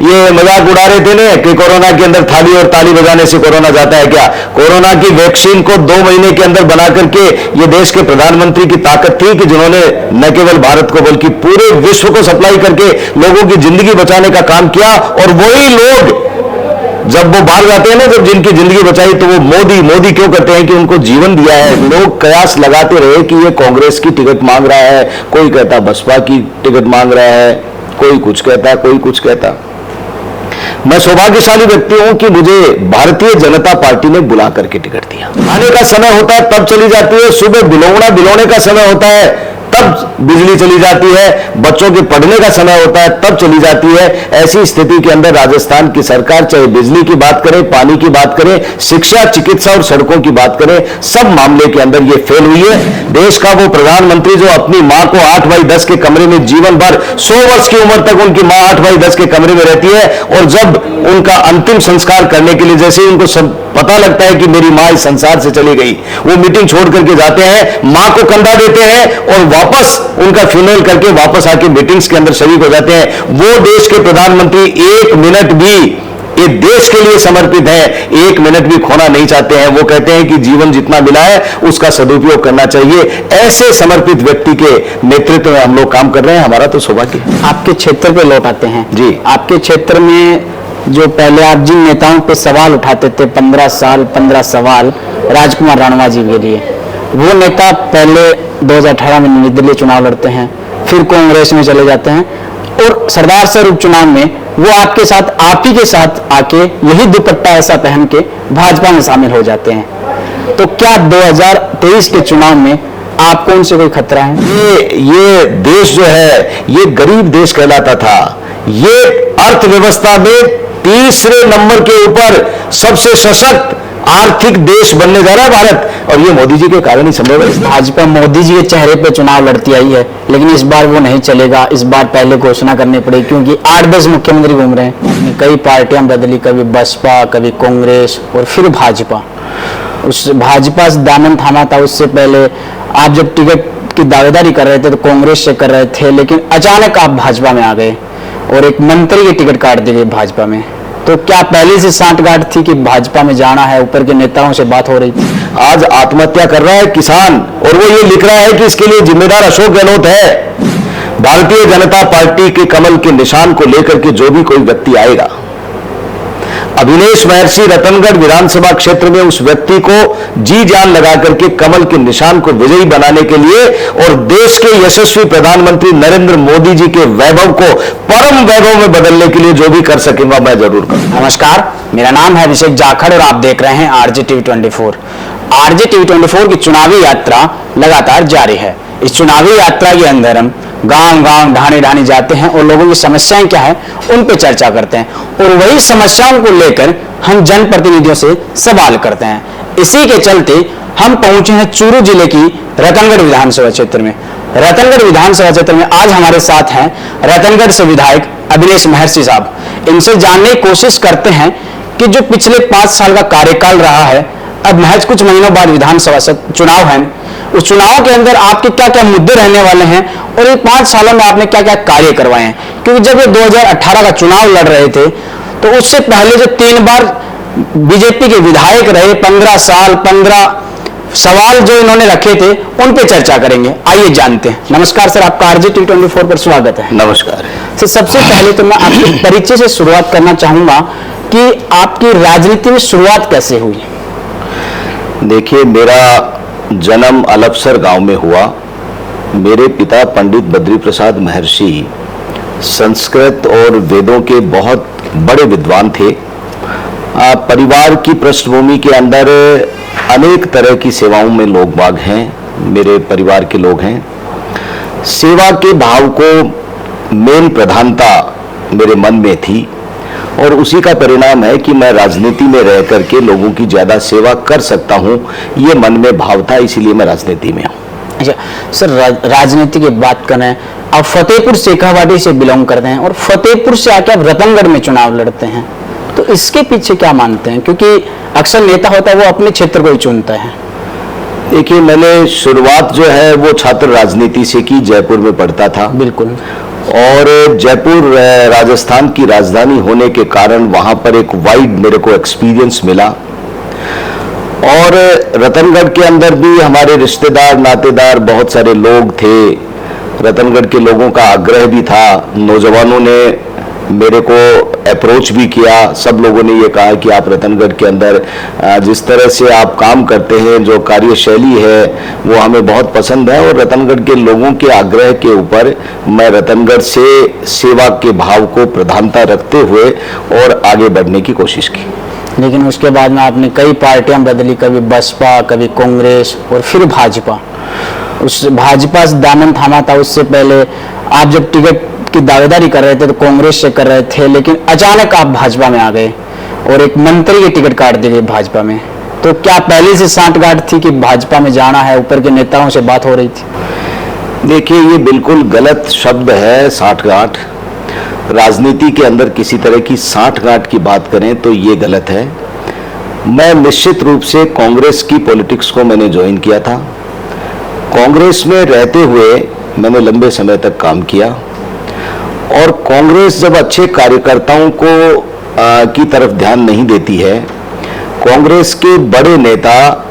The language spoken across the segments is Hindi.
ये मजाक उड़ा रहे थे ना कि कोरोना के अंदर थाली और ताली बजाने से कोरोना जाता है क्या। कोरोना की वैक्सीन को 2 महीने के अंदर बना करके ये देश के प्रधानमंत्री की ताकत थी कि जिन्होंने न केवल भारत को बल्कि पूरे विश्व को सप्लाई करके लोगों की जिंदगी बचाने का काम किया। और वही लोग जब वो बाहर जाते हैं ना, जब जिनकी जिंदगी बचाई, तो वो मोदी मोदी क्यों करते हैं कि उनको जीवन दिया है। लोग कयास लगाते रहे कि ये कांग्रेस की टिकट मांग रहा है, कोई कहता बसपा की टिकट मांग रहा है, कोई कुछ कहता, कोई कुछ कहता। मैं सौभाग्यशाली व्यक्ति हूं कि मुझे भारतीय जनता पार्टी ने बुला करके टिकट दिया। आने का समय होता है तब चली जाती है, सुबह बिलोवना का समय होता है तब बिजली चली जाती है, बच्चों के पढ़ने का समय होता है तब चली जाती है। ऐसी स्थिति के अंदर राजस्थान की सरकार चाहे बिजली की बात करे, पानी की बात करे, शिक्षा, चिकित्सा और सड़कों की बात करे, सब मामले के अंदर ये फेल हुई है। देश का वो प्रधानमंत्री जो अपनी मां को 8x10 के कमरे में जीवन भर 100 वर्ष की उम्र तक उनकी मां 8x10 के कमरे में रहती है, और जब उनका अंतिम संस्कार करने के लिए जैसे ही उनको सब पता लगता है कि मेरी मां इस संसार से चली गई, वो मीटिंग छोड़ करके जाते हैं, मां को कंधा देते हैं और वापस उनका फ्यूनरल करके वापस आके मीटिंग्स के अंदर शरीक हो जाते हैं। वो देश के प्रधानमंत्री 1 मिनट भी ये देश के लिए समर्पित है, 1 मिनट भी खोना नहीं चाहते हैं। वो कहते हैं कि जीवन जितना मिला है उसका सदुपयोग करना चाहिए। ऐसे समर्पित व्यक्ति के नेतृत्व में हम लोग काम कर रहे हैं, हमारा तो सौभाग्य है। आपके क्षेत्र पे लौट आते हैं जी। आपके क्षेत्र में जो पहले आप जिन नेताओं पे सवाल उठाते थे, 15 सवाल राजकुमार राणवा जी के लिए, वो नेता पहले 2018 में निर्दलीय चुनाव लड़ते हैं, फिर कांग्रेस में चले जाते हैं, और सरदार सर उपचुनाव में वो आपके साथ, आप ही के साथ आके यही दुपट्टा ऐसा पहन के भाजपा में शामिल हो जाते हैं। तो क्या 2023 के चुनाव में आपको उनसे कोई खतरा है? ये देश जो है ये गरीब देश कहलाता था। ये अर्थव्यवस्था में तीसरे नंबर के ऊपर सबसे सशक्त आर्थिक देश बनने जा रहा है भारत, और ये मोदी जी के कारण ही संभव है। भाजपा मोदी जी के चेहरे पे चुनाव लड़ती आई है, लेकिन इस बार वो नहीं चलेगा। इस बार पहले घोषणा करनी पड़ेगी, क्योंकि 8-10 मुख्यमंत्री घूम रहे हैं, कई पार्टियां बदली, कभी बसपा, कभी कांग्रेस और फिर भाजपा। उस भाजपा से दामन थामा था। उससे पहले आप जब टिकट की दावेदारी कर रहे थे तो कांग्रेस से कर रहे थे, लेकिन अचानक आप भाजपा में आ गए और एक मंत्री की टिकट काट दी गई भाजपा में। तो क्या पहले से सांठगांठ थी कि भाजपा में जाना है? ऊपर के नेताओं से बात हो रही थी? आज आत्महत्या कर रहा है किसान, और वो ये लिख रहा है कि इसके लिए जिम्मेदार अशोक गहलोत है। भारतीय जनता पार्टी के कमल के निशान को लेकर के जो भी कोई व्यक्ति आएगा, अभिनेश महर्षि रतनगढ़ विधानसभा क्षेत्र में उस व्यक्ति को जी जान लगा करके कमल के निशान को विजयी बनाने के लिए और देश के यशस्वी प्रधानमंत्री नरेंद्र मोदी जी के वैभव को परम वैभव में बदलने के लिए जो भी कर सकेगा मैं जरूर करूंगा। नमस्कार, मेरा नाम है अभिषेक जाखड़ और आप देख रहे हैं आरजे टीवी 24। आरजे टीवी 24 की चुनावी यात्रा लगातार जारी है। इस चुनावी यात्रा के अंदर हम गांव-गांव, ढाणी-ढाणी जाते हैं और लोगों की समस्याएं क्या है उन पे चर्चा करते हैं, और वही समस्याओं को लेकर हम जनप्रतिनिधियों से सवाल करते हैं। इसी के चलते हम पहुंचे हैं चूरू जिले की रतनगढ़ विधानसभा क्षेत्र में। रतनगढ़ विधानसभा क्षेत्र में आज हमारे साथ हैं रतनगढ़ से विधायक अभिनेश महर्षि साहब। इनसे जानने की कोशिश करते हैं कि जो पिछले 5 साल का कार्यकाल रहा है, अब महज कुछ महीनों बाद विधानसभा चुनाव है, उस चुनाव के अंदर आपके क्या क्या मुद्दे रहने वाले हैं और ये 5 सालों में आपने क्या क्या कार्य करवाए हैं। क्योंकि जब ये 2018 का चुनाव लड़ रहे थे तो उससे पहले जो 3 बार बीजेपी के विधायक रहे, 15 साल, 15 सवाल जो इन्होंने रखे थे उन पे चर्चा करेंगे। आइए जानते हैं। नमस्कार सर, आपका आरजे टीवी 24 पर स्वागत है। नमस्कार सर, सबसे पहले तो मैं आपके परिचय से शुरुआत करना चाहूंगा कि आपकी राजनीति में शुरुआत कैसे हुई? देखिए, मेरा जन्म अलफसर गांव में हुआ। मेरे पिता पंडित बद्री प्रसाद महर्षि संस्कृत और वेदों के बहुत बड़े विद्वान थे। परिवार की पृष्ठभूमि के अंदर अनेक तरह की सेवाओं में लोग बाग हैं, मेरे परिवार के लोग हैं। सेवा के भाव को मेन प्रधानता मेरे मन में थी, और उसी का परिणाम है कि मैं राजनीति में रह करके लोगों की ज्यादा सेवा कर सकता हूं। ये मन में भाव था, इसीलिए मैं राजनीति में हूं। अच्छा सर, राजनीति की बात करें, आप फतेहपुर शेखावाटी से बिलोंग करते हैं और फतेहपुर से आके आप रतनगढ़ में चुनाव लड़ते हैं, तो इसके पीछे क्या मानते हैं? क्योंकि अक्सर नेता होता है वो अपने क्षेत्र को ही चुनता है। देखिए, मैंने शुरुआत जो है वो छात्र राजनीति से की, जयपुर में पढ़ता था। बिल्कुल। और जयपुर राजस्थान की राजधानी होने के कारण वहां पर एक वाइड मेरे को एक्सपीरियंस मिला। और रतनगढ़ के अंदर भी हमारे रिश्तेदार नातेदार बहुत सारे लोग थे। रतनगढ़ के लोगों का आग्रह भी था, नौजवानों ने मेरे को अप्रोच भी किया। सब लोगों ने ये कहा कि आप रतनगढ़ के अंदर जिस तरह से आप काम करते हैं, जो कार्यशैली है वो हमें बहुत पसंद है। और रतनगढ़ के लोगों के आग्रह के ऊपर मैं रतनगढ़ से सेवा के भाव को प्रधानता रखते हुए और आगे बढ़ने की कोशिश की। लेकिन उसके बाद में आपने कई पार्टियां बदली, कभी बसपा, कभी कांग्रेस और फिर भाजपा। उस भाजपा से दामन थामा था। उससे पहले आप जब टिकट की दावेदारी कर रहे थे तो कांग्रेस से कर रहे थे, लेकिन अचानक आप भाजपा में आ गए और एक मंत्री की टिकट काट दी गई भाजपा में। तो क्या पहले से सांठगांठ थी कि भाजपा में जाना है, ऊपर के नेताओं से बात हो रही थी? देखिए, ये बिल्कुल गलत शब्द है सांठगांठ। राजनीति के अंदर किसी तरह की सांठगांठ की बात करें तो ये गलत है। मैं निश्चित रूप से कांग्रेस की पॉलिटिक्स को मैंने ज्वाइन किया था। कांग्रेस में रहते हुए मैंने लंबे समय तक काम किया और कांग्रेस जब अच्छे कार्यकर्ताओं को की तरफ ध्यान नहीं देती है, कांग्रेस के बड़े नेता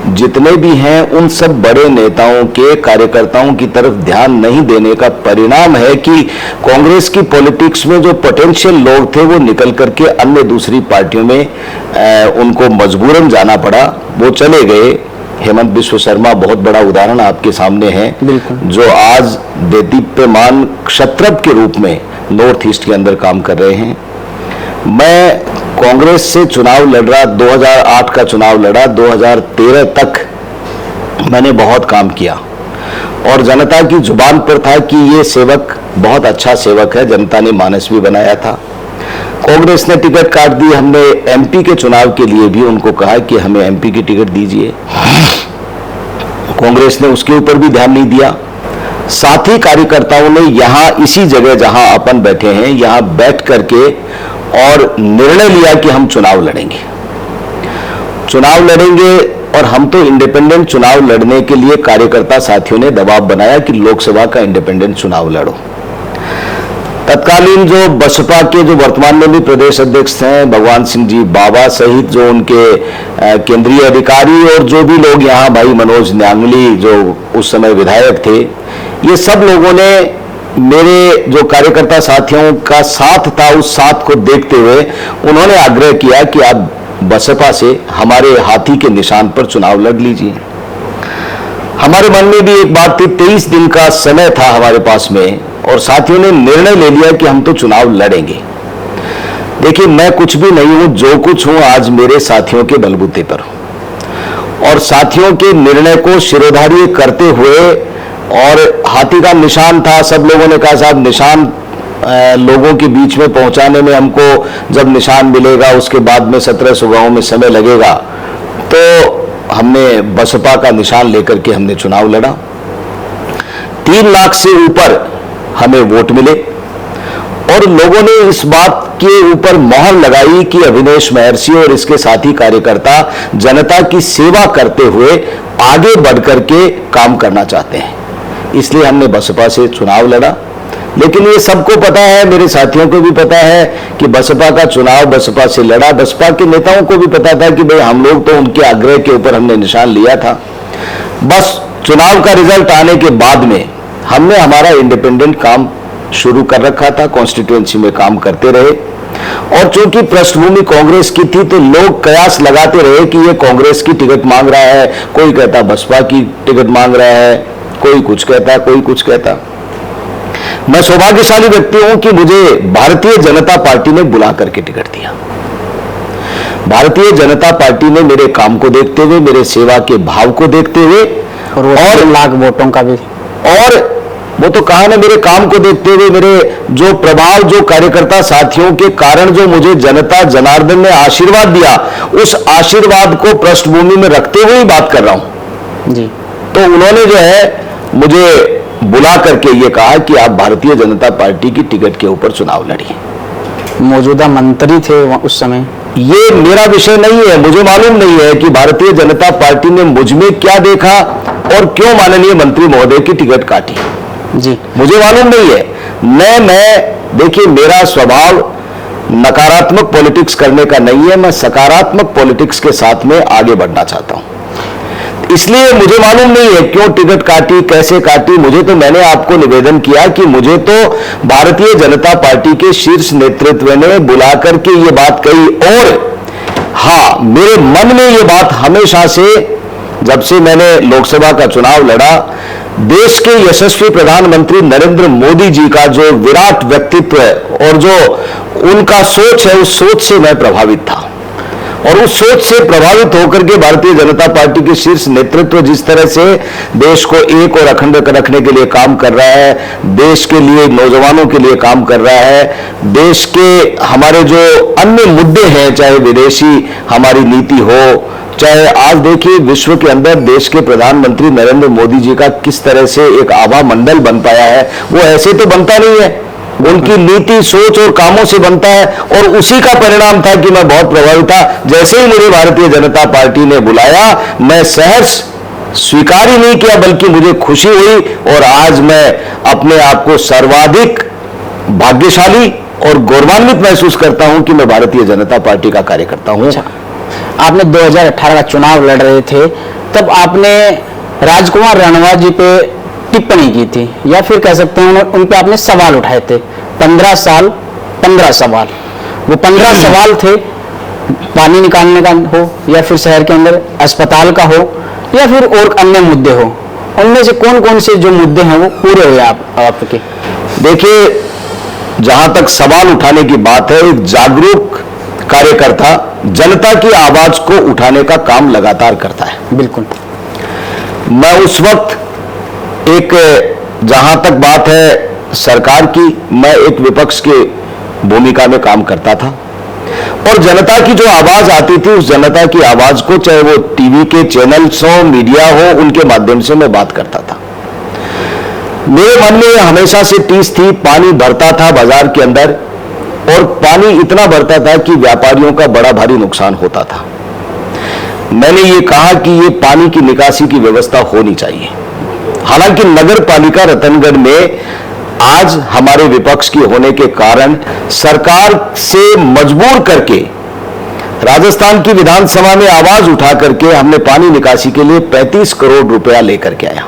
जितने भी हैं उन सब बड़े नेताओं के कार्यकर्ताओं की तरफ ध्यान नहीं देने का परिणाम है कि कांग्रेस की पॉलिटिक्स में जो पोटेंशियल लोग थे वो निकल करके अन्य दूसरी पार्टियों में उनको मजबूरन जाना पड़ा, वो चले गए। हेमंत बिश्व शर्मा बहुत बड़ा उदाहरण आपके सामने है, जो आज देदीप्यमान क्षत्रप के रूप में नॉर्थ ईस्ट के अंदर काम कर रहे हैं। मैं कांग्रेस से चुनाव लड़ रहा, 2008 का चुनाव लड़ा, 2013 तक मैंने बहुत काम किया और जनता की जुबान पर था कि ये सेवक बहुत अच्छा सेवक है, जनता ने मानस भी बनाया था। कांग्रेस ने टिकट काट दी। हमने एमपी के चुनाव के लिए भी उनको कहा कि हमें एमपी की टिकट दीजिए, कांग्रेस ने उसके ऊपर भी ध्यान नहीं दिया। साथी कार्यकर्ताओं ने यहां इसी जगह जहां अपन बैठे हैं यहां बैठ करके और निर्णय लिया कि हम चुनाव लड़ेंगे और हम तो इंडिपेंडेंट चुनाव लड़ने के लिए कार्यकर्ता साथियों ने दबाव बनाया कि लोकसभा का इंडिपेंडेंट चुनाव लड़ो। तत्कालीन जो बसपा के जो वर्तमान में भी प्रदेश अध्यक्ष हैं भगवान सिंह जी बाबा सहित जो उनके केंद्रीय अधिकारी और जो भी लोग यहाँ, भाई मनोज न्यांगली जो उस समय विधायक थे, ये सब लोगों ने मेरे जो कार्यकर्ता साथियों का साथ था उस साथ को देखते हुए उन्होंने आग्रह किया कि आप बसपा से हमारे हाथी के निशान पर चुनाव लड़ लीजिए। हमारे मन में भी एक बात थी, 23 दिन का समय था हमारे पास में और साथियों ने निर्णय ले लिया कि हम तो चुनाव लड़ेंगे। देखिए, मैं कुछ भी नहीं हूं, जो कुछ हूं आज मेरे साथियों के बलबूते पर और साथियों के निर्णय को शिरोधार्य करते हुए। और हाथी का निशान था, सब लोगों ने कहा साहब निशान लोगों के बीच में पहुंचाने में हमको जब निशान मिलेगा उसके बाद में 1700 गांवों में समय लगेगा, तो हमने बसपा का निशान लेकर के हमने चुनाव लड़ा। 3 लाख से ऊपर हमें वोट मिले और लोगों ने इस बात के ऊपर मोहर लगाई कि अविनेश महर्षि और इसके साथी कार्यकर्ता जनता की सेवा करते हुए आगे बढ़कर के काम करना चाहते हैं, इसलिए हमने बसपा से चुनाव लड़ा। लेकिन ये सबको पता है, मेरे साथियों को भी पता है कि बसपा का चुनाव बसपा से लड़ा। बसपा के नेताओं को भी पता था कि भाई हम लोग तो उनके आग्रह के ऊपर हमने निशान लिया था। बस चुनाव का रिजल्ट आने के बाद में हमने हमारा इंडिपेंडेंट काम शुरू कर रखा था, कॉन्स्टिट्यूएंसी में काम करते रहे। और चूंकि पृष्ठभूमि कांग्रेस की थी तो लोग कयास लगाते रहे कि ये कांग्रेस की टिकट मांग रहा है, कोई कहता बसपा की टिकट मांग रहा है, कोई कुछ कहता, कोई कुछ कहता। मैं सौभाग्यशाली व्यक्ति हूं कि मुझे भारतीय जनता पार्टी ने बुला करके टिकट दिया। भारतीय जनता पार्टी ने मेरे काम को देखते हुए, मेरे सेवा के भाव को देखते हुए और लाख वोटों का भी, और वो तो कहा ना, मेरे काम को देखते हुए, मेरे जो प्रभाव, जो कार्यकर्ता साथियों के कारण जो मुझे जनता जनार्दन ने आशीर्वाद दिया, उस आशीर्वाद को पृष्ठभूमि में रखते हुए ही बात कर रहा हूं जी। तो उन्होंने जो है मुझे बुला करके ये कहा कि आप भारतीय जनता पार्टी की टिकट के ऊपर चुनाव लड़िए। मौजूदा मंत्री थे उस समय। ये मेरा विषय नहीं है, मुझे मालूम नहीं है कि भारतीय जनता पार्टी ने मुझ में क्या देखा और क्यों माननीय मंत्री महोदय की टिकट काटी। जी, मुझे मालूम नहीं है। मैं देखिए, मेरा स्वभाव नकारात्मक पॉलिटिक्स करने का नहीं है, मैं सकारात्मक पॉलिटिक्स के साथ में आगे बढ़ना चाहता हूं। इसलिए मुझे मालूम नहीं है क्यों टिकट काटी, कैसे काटी। मैंने आपको निवेदन किया कि मुझे तो भारतीय जनता पार्टी के शीर्ष नेतृत्व ने बुला करके ये बात कही, और हां, मेरे मन में ये बात हमेशा से, जब से मैंने लोकसभा का चुनाव लड़ा, देश के यशस्वी प्रधानमंत्री नरेंद्र मोदी जी का जो विराट व्यक्तित्व है और जो उनका सोच है, उस सोच से मैं प्रभावित था। और उस सोच से प्रभावित होकर के भारतीय जनता पार्टी के शीर्ष नेतृत्व जिस तरह से देश को एक और अखंड रखने के लिए काम कर रहा है, देश के लिए, नौजवानों के लिए काम कर रहा है, देश के हमारे जो अन्य मुद्दे हैं, चाहे विदेशी हमारी नीति हो, चाहे आज देखिए विश्व के अंदर देश के प्रधानमंत्री नरेंद्र मोदी जी का किस तरह से एक आभा मंडल बन पाया है, वो ऐसे तो बनता नहीं है, उनकी नीति, सोच और कामों से बनता है। और उसी का परिणाम था कि मैं बहुत प्रभावित था। जैसे ही मुझे भारतीय जनता पार्टी ने बुलाया, मैं सहर्ष स्वीकार ही नहीं किया, बल्कि मुझे खुशी हुई, और आज मैं अपने आप को सर्वाधिक भाग्यशाली और गौरवान्वित महसूस करता हूं कि मैं भारतीय जनता पार्टी का कार्यकर्ता हूं। आपने 2018 का चुनाव लड़ रहे थे, तब आपने राजकुमार रणवा जी पे टिप्पणी की थी, या फिर कह सकते हैं उन पे आपने सवाल उठाए थे। 15 साल 15 सवाल, वो 15 सवाल थे, पानी निकालने का हो, या फिर शहर के अंदर अस्पताल का हो, या फिर और अन्य मुद्दे हो। उनमें से कौन कौन से जो मुद्दे हैं वो पूरे हुए आपके? देखिए, जहां तक सवाल उठाने की बात है, एक जागरूक कार्यकर्ता जनता की आवाज को उठाने का काम लगातार करता है। बिल्कुल। मैं उस वक्त जहां तक बात है सरकार की, मैं एक विपक्ष की भूमिका में काम करता था, और जनता की जो आवाज आती थी, उस जनता की आवाज को, चाहे वो टीवी के चैनल्स हो, मीडिया हो, उनके माध्यम से मैं बात करता था। मेरे मन में हमेशा से टीस थी, पानी भरता था बाजार के अंदर, और पानी इतना भरता था कि व्यापारियों का बड़ा भारी नुकसान होता था। मैंने ये कहा कि ये पानी की निकासी की व्यवस्था होनी चाहिए। हालांकि नगर पालिका रतनगढ़ में आज हमारे विपक्ष की होने के कारण सरकार से मजबूर करके राजस्थान की विधानसभा में आवाज उठा करके हमने पानी निकासी के लिए 35 करोड़ रुपया लेकर के आया,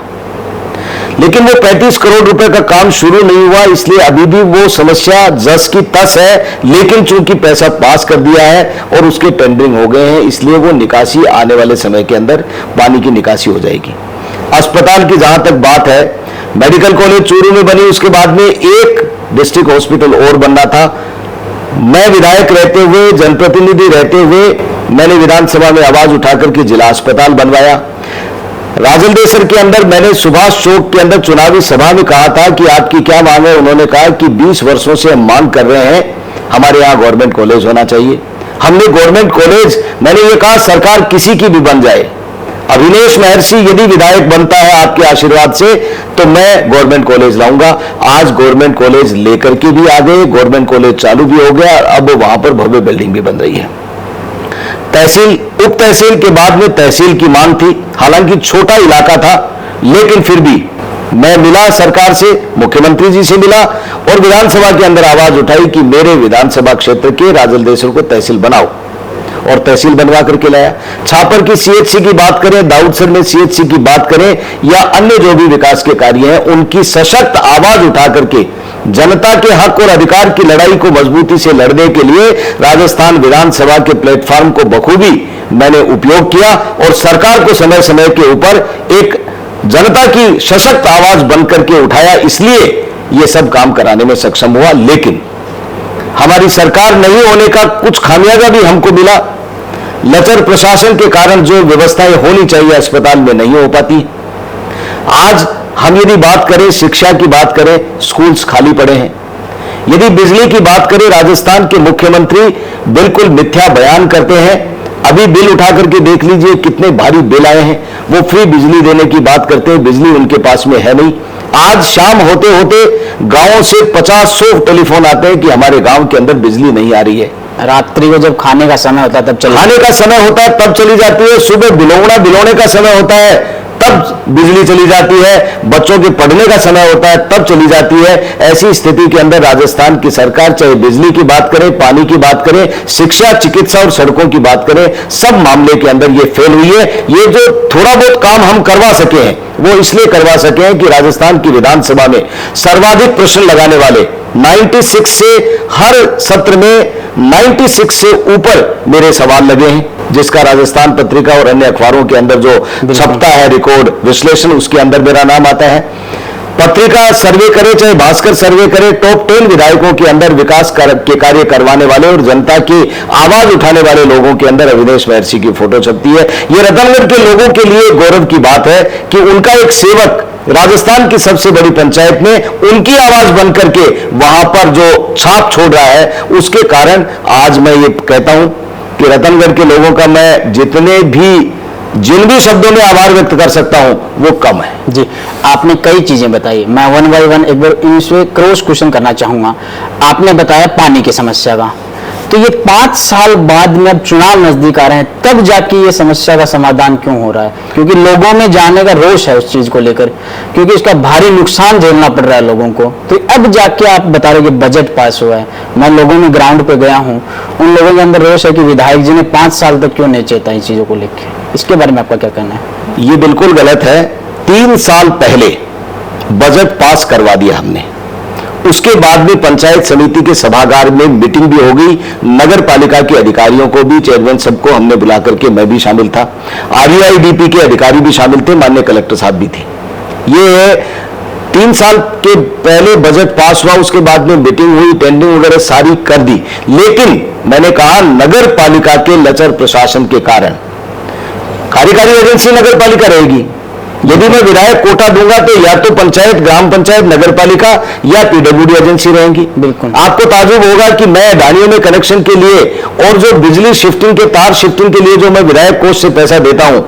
लेकिन वो 35 करोड़ रुपए का काम शुरू नहीं हुआ। इसलिए अभी भी वो समस्या जस की तस है, लेकिन चूंकि पैसा पास कर दिया है और उसके टेंडरिंग हो गए हैं, इसलिए वो निकासी आने वाले समय के अंदर पानी की निकासी हो जाएगी। अस्पताल की जहां तक बात है, मेडिकल कॉलेज चूरू में बनी, उसके बाद में एक डिस्ट्रिक्ट हॉस्पिटल और बनना था। मैं विधायक रहते हुए, जनप्रतिनिधि रहते हुए, मैंने विधानसभा में आवाज उठाकर के जिला अस्पताल बनवाया। राजलदेसर के अंदर मैंने सुभाष चौक के अंदर चुनावी सभा में कहा था कि आपकी क्या मांग है। उन्होंने कहा कि 20 वर्षों से हम मांग कर रहे हैं, हमारे यहां गवर्नमेंट कॉलेज होना चाहिए। हमने गवर्नमेंट कॉलेज, मैंने ये कहा सरकार किसी की भी बन जाए, अभिनेश महर्षि यदि विधायक बनता है आपके आशीर्वाद से, तो मैं गवर्नमेंट कॉलेज लाऊंगा। आज गवर्नमेंट कॉलेज लेकर के भी आ गए, गवर्नमेंट कॉलेज चालू भी हो गया, अब वहां पर भव्य बिल्डिंग भी बन रही है। तहसील, उप तहसील के बाद में तहसील की मांग थी, हालांकि छोटा इलाका था, लेकिन फिर भी मैं मिला सरकार से, मुख्यमंत्री जी से मिला, और विधानसभा के अंदर आवाज उठाई कि मेरे विधानसभा क्षेत्र के राजलदेसर को तहसील बनाओ, और तहसील बनवा करके लाया। छापर की सीएचसी की बात करें, दाऊदसर में सीएचसी की बात करें, या अन्य जो भी विकास के कार्य हैं, उनकी सशक्त आवाज उठा करके जनता के हक और अधिकार की लड़ाई को मजबूती से लड़ने के लिए राजस्थान विधानसभा के प्लेटफॉर्म को बखूबी मैंने उपयोग किया, और सरकार को समय समय के ऊपर एक जनता की सशक्त आवाज बनकर के उठाया। इसलिए यह सब काम कराने में सक्षम हुआ। लेकिन हमारी सरकार नहीं होने का कुछ खामियाजा भी हमको मिला। लचर प्रशासन के कारण जो व्यवस्थाएं होनी चाहिए अस्पताल में नहीं हो पाती। आज हम यदि बात करें, शिक्षा की बात करें, स्कूल्स खाली पड़े हैं। यदि बिजली की बात करें, राजस्थान के मुख्यमंत्री बिल्कुल मिथ्या बयान करते हैं। अभी बिल उठा करके देख लीजिए कितने भारी बिल आए हैं। वो फ्री बिजली देने की बात करते हैं, बिजली उनके पास में है नहीं। आज शाम होते होते गांवों से 50-100 टेलीफोन आते हैं कि हमारे गांव के अंदर बिजली नहीं आ रही है। रात्रि को जब खाने का समय होता है तब चली खाने का समय होता है तब चली जाती है, सुबह बिलोने का समय होता है तब बिजली चली जाती है, बच्चों के पढ़ने का समय होता है तब चली जाती है। ऐसी स्थिति के अंदर राजस्थान की सरकार चाहे बिजली की बात करे, पानी की बात करे, शिक्षा, चिकित्सा और सड़कों की बात करे, सब मामले के अंदर ये फेल हुई है। ये जो थोड़ा बहुत काम हम करवा सके हैं वो इसलिए करवा सके हैं कि राजस्थान की विधानसभा में सर्वाधिक प्रश्न लगाने वाले 96 से हर सत्र में 96 से ऊपर मेरे सवाल लगे हैं, जिसका राजस्थान पत्रिका और अन्य अखबारों के अंदर जो छपता है रिकॉर्ड विश्लेषण, उसके अंदर मेरा नाम आता है। पत्रिका सर्वे करे चाहे भास्कर सर्वे करे, टॉप 10 विधायकों के अंदर विकास के कार्य करवाने वाले और जनता की आवाज उठाने वाले लोगों के अंदर अविनाश महर्षि की फोटो छपती है। यह रतनगढ़ के लोगों के लिए गौरव की बात है कि उनका एक सेवक राजस्थान की सबसे बड़ी पंचायत में उनकी आवाज बन करके वहां पर जो छाप छोड़ रहा है, उसके कारण आज मैं ये कहता हूं कि रतनगढ़ के लोगों का मैं जिन भी शब्दों में आभार व्यक्त कर सकता हूं वो कम है। जी, आपने कई चीजें बताई, मैं वन बाय वन एक बार इनसे क्रॉस क्वेश्चन करना चाहूंगा। आपने बताया पानी की समस्या का, तो ये 5 साल बाद में अब चुनाव नजदीक आ रहे हैं, तब जाके ये समस्या का समाधान क्यों हो रहा है? क्योंकि लोगों में जाने का रोष है उस चीज को लेकर, क्योंकि इसका भारी नुकसान झेलना पड़ रहा है लोगों को। तो अब जाके आप बता रहे हो कि बजट पास हुआ है, मैं लोगों में ग्राउंड पे गया हूँ, उन लोगों के अंदर रोष है कि विधायक जी ने 5 साल तक क्यों नहीं चेता इन चीजों को लेकर। इसके बारे में आपका क्या कहना है? ये बिल्कुल गलत है। 3 साल पहले बजट पास करवा दिया हमने, उसके बाद में पंचायत समिति के सभागार में मीटिंग भी हो गई, नगर पालिका के अधिकारियों को भी, चेयरमैन सबको हमने बुला करके, मैं भी शामिल था, RUIDP के अधिकारी भी शामिल थे, माननीय कलेक्टर साहब भी थे। ये 3 साल के पहले बजट पास हुआ, उसके बाद में मीटिंग हुई, टेंडरिंग वगैरह सारी कर दी, लेकिन मैंने कहा नगर पालिका के लचर प्रशासन के कारण कार्यकारी एजेंसी नगर पालिका रहेगी। यदि मैं विधायक कोटा दूंगा तो या तो पंचायत, ग्राम पंचायत, नगर पालिका या PWD एजेंसी रहेंगी। बिल्कुल, आपको ताजुब होगा कि मैं अडानियों में कनेक्शन के लिए और जो बिजली शिफ्टिंग के तार शिफ्टिंग के लिए जो मैं विधायक कोष से पैसा देता हूं,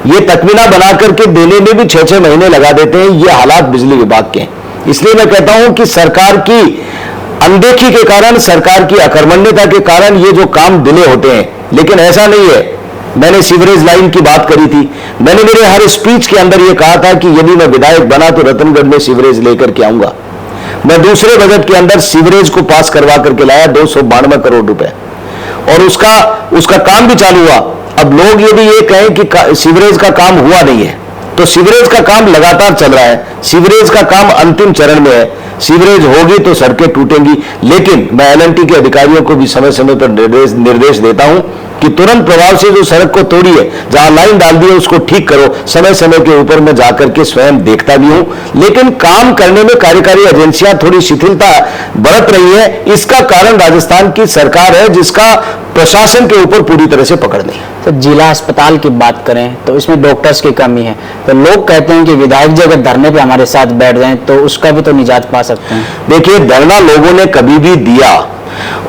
ये तकमीना बना करके देने में भी 6-6 महीने लगा देते हैं। ये हालात बिजली विभाग के हैं। इसलिए मैं कहता हूं कि सरकार की अनदेखी के कारण, सरकार की अकर्मण्यता के कारण ये जो काम डिले होते हैं। लेकिन ऐसा नहीं है। मैंने सीवरेज लाइन की बात करी थी, मैंने मेरे हर स्पीच के अंदर यह कहा था कि यदि मैं विधायक बना तो रतनगढ़ में सीवरेज लेकर के आऊंगा। मैं दूसरे बजट के अंदर सीवरेज को पास करवा करके लाया 292 करोड़ रुपए, और उसका काम भी चालू हुआ। अब लोग यदि ये कहें कि सीवरेज का काम हुआ नहीं है, तो सीवरेज का काम लगातार चल रहा है, सीवरेज का काम अंतिम चरण में है। सीवरेज होगी तो सड़कें टूटेंगी, लेकिन मैं LNT के अधिकारियों को भी समय समय पर निर्देश देता हूं कि तुरंत प्रभाव से जो सड़क को तोड़ी है, जहां लाइन डाल दी है, उसको ठीक करो। समय समय के ऊपर मैं जाकर के स्वयं देखता भी हूं, लेकिन काम करने में कार्यकारी एजेंसियां थोड़ी शिथिलता बरत रही है। इसका कारण राजस्थान की सरकार है, जिसका प्रशासन के ऊपर पूरी तरह से पकड़ नहीं। तो जिला अस्पताल की बात करें तो इसमें डॉक्टर्स की कमी है, तो लोग कहते हैं कि विधायक जी अगर धरने पे हमारे साथ बैठ जाएं तो उसका भी तो निजात पा सकते हैं। देखिए, धरना लोगों ने कभी भी दिया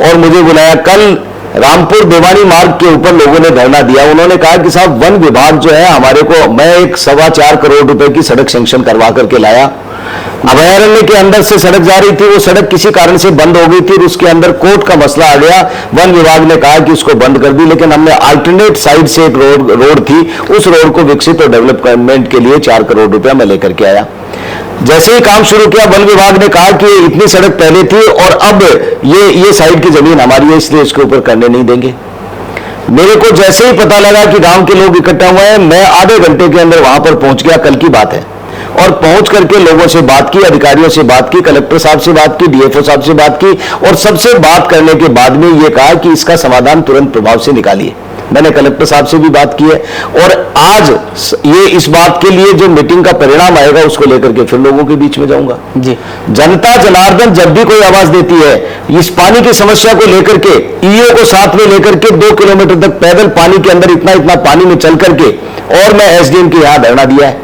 और मुझे बुलाया। कल रामपुर देवानी मार्ग के ऊपर लोगों ने धरना दिया। उन्होंने कहा कि साहब वन विभाग जो है हमारे को, मैं एक 4.25 करोड़ रुपए की सड़क सैंक्शन करवा करके लाया, अभयारण्य के अंदर से सड़क जा रही थी, वो सड़क किसी कारण से बंद हो गई थी, उसके अंदर कोर्ट का मसला आ गया। वन विभाग ने कहा कि उसको बंद कर दी, लेकिन हमने अल्टरनेट साइड से एक रोड थी, उस रोड को विकसित और डेवलपमेंट के लिए 4 करोड़ रुपया मैं लेकर के आया। जैसे ही काम शुरू किया, वन विभाग ने कहा कि इतनी सड़क पहले थी और अब ये साइड की जमीन हमारी है, इसलिए इसके ऊपर करने नहीं देंगे। मेरे को जैसे ही पता लगा कि गांव के लोग इकट्ठा हुए हैं, मैं आधे घंटे के अंदर वहां पर पहुंच गया, कल की बात है, और पहुंच करके लोगों से बात की, अधिकारियों से बात की, कलेक्टर साहब से बात की, DFO साहब से बात की, और सबसे बात करने के बाद में ये कहा कि इसका समाधान तुरंत प्रभाव से निकालिए। मैंने कलेक्टर साहब से भी बात की है, और आज ये इस बात के लिए जो मीटिंग का परिणाम आएगा उसको लेकर के फिर लोगों के बीच में जाऊंगा जी। जनता जनार्दन जब भी कोई आवाज देती है इस पानी की समस्या को लेकर के, EO को साथ में लेकर के 2 किलोमीटर तक पैदल पानी के अंदर इतना पानी में चल करके, और मैं SDM के यहां धरना दिया है।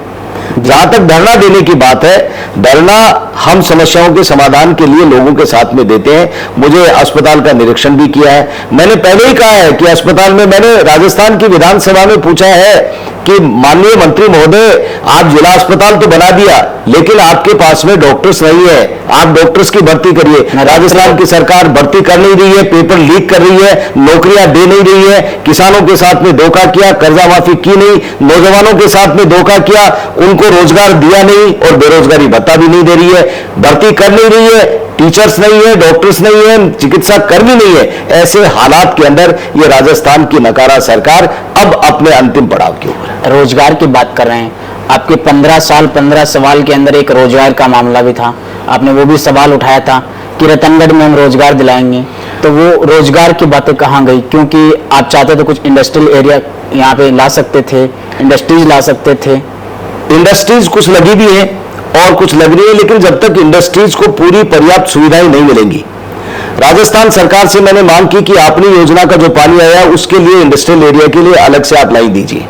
जहां तक धरना देने की बात है, धरना हम समस्याओं के समाधान के लिए लोगों के साथ में देते हैं। मुझे अस्पताल का निरीक्षण भी किया है। मैंने पहले ही कहा है कि अस्पताल में, मैंने राजस्थान की विधानसभा में पूछा है कि माननीय मंत्री महोदय, आप जिला अस्पताल तो बना दिया, लेकिन आपके पास में डॉक्टर्स नहीं है, आप डॉक्टर्स की भर्ती करिए। राजस्थान की सरकार भर्ती कर नहीं रही है, पेपर लीक कर रही है, नौकरियां दे नहीं रही है, किसानों के साथ में धोखा किया, कर्जा माफी की नहीं, नौजवानों के साथ में धोखा किया, उनको रोजगार दिया नहीं और बेरोजगारी भत्ता भी नहीं दे रही है, भर्ती कर नहीं रही है, टीचर्स नहीं है, डॉक्टर्स नहीं है, चिकित्सा कर्मी नहीं है। ऐसे हालात के अंदर ये राजस्थान की नकारा सरकार अब अपने अंतिम पड़ाव के ऊपर है। रोजगार की बात कर रहे हैं, आपके 15 साल 15 सवाल के अंदर एक रोजगार का मामला भी था, आपने वो भी सवाल उठाया था कि रतनगढ़ में हम रोजगार दिलाएंगे, तो वो रोजगार की बातें कहाँ गई? क्योंकि आप चाहते तो कुछ इंडस्ट्रियल एरिया यहाँ पे ला सकते थे, इंडस्ट्रीज ला सकते थे। इंडस्ट्रीज कुछ लगी भी है और कुछ लग रही है, लेकिन जब तक इंडस्ट्रीज को पूरी पर्याप्त सुविधाएं नहीं मिलेंगी, राजस्थान सरकार से मैंने मांग की कि अपनी योजना का जो पानी आया उसके लिए इंडस्ट्रियल एरिया के लिए अलग से आप लाइन दीजिए।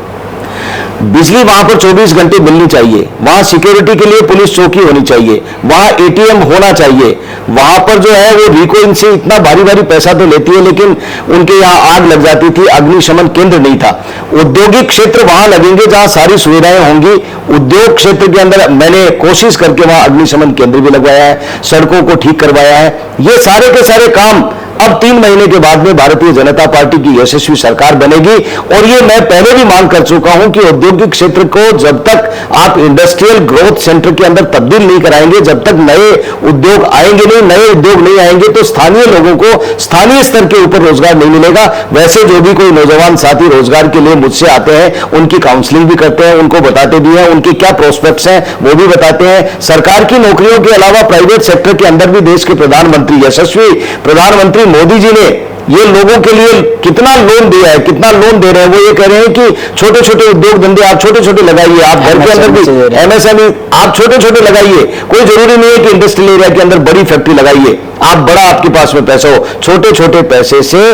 बिजली वहां पर 24 घंटे मिलनी चाहिए, वहां सिक्योरिटी के लिए पुलिस चौकी होनी चाहिए, वहां एटीएम होना चाहिए, वहां पर जो है वो रिको इनसे इतना भारी भारी पैसा तो लेती है, लेकिन उनके यहां आग लग जाती थी, अग्निशमन केंद्र नहीं था। औद्योगिक क्षेत्र वहां लगेंगे जहां सारी सुविधाएं होंगी। उद्योग क्षेत्र के अंदर मैंने कोशिश करके वहां अग्निशमन केंद्र भी लगवाया है, सड़कों को ठीक करवाया है। ये सारे के सारे काम अब 3 महीने के बाद में भारतीय जनता पार्टी की यशस्वी सरकार बनेगी। और ये मैं पहले भी मांग कर चुका हूं कि औद्योगिक क्षेत्र को जब तक आप इंडस्ट्रियल ग्रोथ सेंटर के अंदर तब्दील नहीं कराएंगे, जब तक नए उद्योग आएंगे नहीं, नए उद्योग नहीं आएंगे, तो स्थानीय लोगों को स्थानीय स्तर के ऊपर रोजगार नहीं मिलेगा। वैसे जो भी कोई नौजवान साथी रोजगार के लिए मुझसे आते हैं, उनकी काउंसलिंग भी करते हैं, उनको बताते भी हैं उनके क्या प्रोस्पेक्ट्स हैं, वो भी बताते हैं। सरकार की नौकरियों के अलावा प्राइवेट सेक्टर के अंदर भी देश के प्रधानमंत्री, यशस्वी प्रधानमंत्री मोदी जी ने ये लोगों के लिए कितना लोन दिया है, कितना लोन दे रहे हैं। वो ये कह रहे हैं कि छोटे छोटे उद्योग धंधे आप छोटे छोटे लगाइए, आप घर के अंदर भी एमएसएमई आप छोटे छोटे लगाइए। कोई जरूरी नहीं है कि इंडस्ट्रियल एरिया के अंदर बड़ी फैक्ट्री लगाइए, आप बड़ा, आपके पास में पैसा हो, छोटे छोटे पैसे से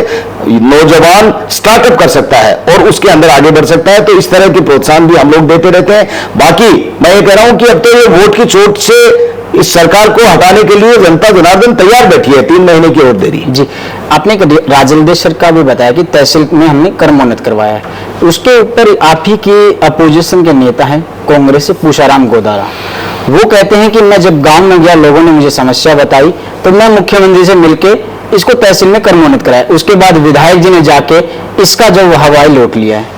नौजवान स्टार्टअप कर सकता है और उसके अंदर आगे बढ़ सकता है। तो इस तरह के प्रोत्साहन भी हम लोग देते रहते हैं। बाकी मैं ये कह रहा हूं कि अब तो ये वोट की चोट से इस सरकार को हटाने के लिए जनता जनार्दन तैयार बैठी है, 3 महीने की वोट दे रही है। जी, आपने राजलदेश्वर का भी बताया कि तहसील में हमने कर्मोन्नत करवाया है, उसके ऊपर आप ही की अपोजिशन के नेता हैं कांग्रेस से पूषाराम गोदारा, वो कहते हैं कि मैं जब गांव में गया, लोगों ने मुझे समस्या बताई, तो मैं मुख्यमंत्री से मिलके इसको तहसील में कर्मोन्नत कराया। उसके बाद विधायक जी ने जाके इसका जो हवाई लौट लिया है,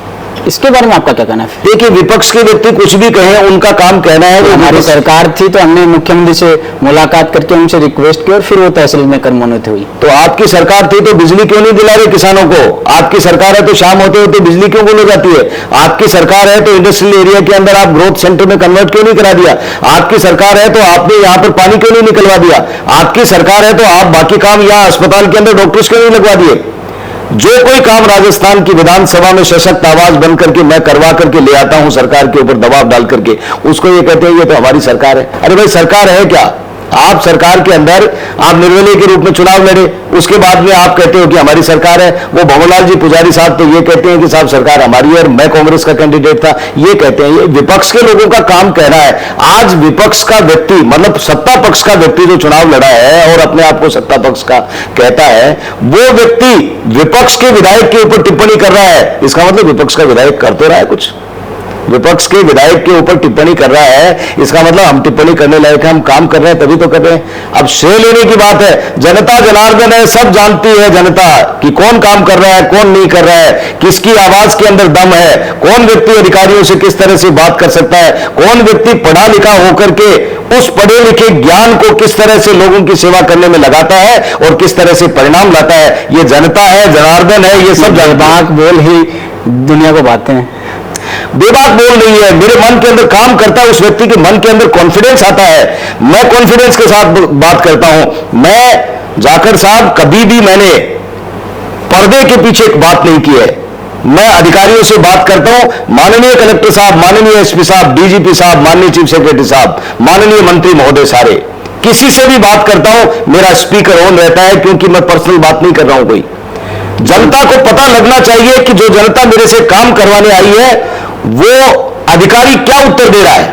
इसके बारे में आपका क्या कहना है? देखिए, विपक्ष के व्यक्ति कुछ भी कहें, उनका काम कहना है। वो हमारी सरकार थी तो हमने मुख्यमंत्री से मुलाकात करके उनसे रिक्वेस्ट की और फिर वो तहसील में कर्मोन्नत हुई। तो आपकी सरकार थी तो बिजली क्यों नहीं दिला रहे किसानों को? आपकी सरकार है तो शाम होते होते बिजली क्यों गुल हो जाती है? आपकी सरकार है तो इंडस्ट्रियल एरिया के अंदर आप ग्रोथ सेंटर में कन्वर्ट क्यों नहीं करा दिया? आपकी सरकार है तो आपने यहां पर पानी क्यों नहीं निकलवा दिया? आपकी सरकार है तो आप बाकी काम यहां अस्पताल के अंदर डॉक्टर्स क्यों नहीं लगवा दिए? जो कोई काम राजस्थान की विधानसभा में सशक्त आवाज बन करके मैं करवा करके ले आता हूं सरकार के ऊपर दबाव डाल करके, उसको ये कहते हैं ये तो हमारी सरकार है। अरे भाई, सरकार है क्या? आप सरकार के अंदर आप निर्दलीय के रूप में चुनाव लड़े, उसके बाद में आप कहते हो कि हमारी सरकार है। वो भंवरलाल जी पुजारी साहब तो ये कहते हैं कि साहब सरकार हमारी है और मैं कांग्रेस का कैंडिडेट था, ये कहते हैं। ये विपक्ष के लोगों का काम कहना है। आज विपक्ष का व्यक्ति, मतलब सत्ता पक्ष का व्यक्ति जो चुनाव लड़ा है और अपने आप को सत्ता पक्ष का कहता है, वो व्यक्ति विपक्ष के विधायक के ऊपर टिप्पणी कर रहा है। इसका मतलब विपक्ष का विधायक कर तो रहा है कुछ, विपक्ष के विधायक के ऊपर टिप्पणी कर रहा है, इसका मतलब हम टिप्पणी करने लायक है, हम काम कर रहे हैं तभी तो कर रहे हैं। अब श्रेय लेने की बात है, जनता जनार्दन है, सब जानती है जनता कि कौन काम कर रहा है, कौन नहीं कर रहा है, किसकी आवाज के अंदर दम है, कौन व्यक्ति अधिकारियों से किस तरह से बात कर सकता है, कौन व्यक्ति पढ़ा लिखा होकर के उस पढ़े लिखे ज्ञान को किस तरह से लोगों की सेवा करने में लगाता है और किस तरह से परिणाम लाता है। ये जनता है, जनार्दन है, ये सब बात बोल ही दुनिया को बातें हैं, बेबाक बोल रही है। मेरे मन के अंदर काम करता है, उस व्यक्ति के मन के अंदर कॉन्फिडेंस आता है, मैं कॉन्फिडेंस के साथ बात करता हूं। मैं जाखड़ साहब, कभी भी मैंने पर्दे के पीछे एक बात नहीं की है। मैं अधिकारियों से बात करता हूं, माननीय कलेक्टर साहब, माननीय एसपी साहब, डीजीपी साहब, माननीय चीफ सेक्रेटरी साहब, माननीय मंत्री महोदय, सारे किसी से भी बात करता हूं, मेरा स्पीकर ऑन रहता है, क्योंकि मैं पर्सनल बात नहीं कर रहा हूं कोई। जनता को पता लगना चाहिए कि जो जनता मेरे से काम करवाने आई है वो अधिकारी क्या उत्तर दे रहा है।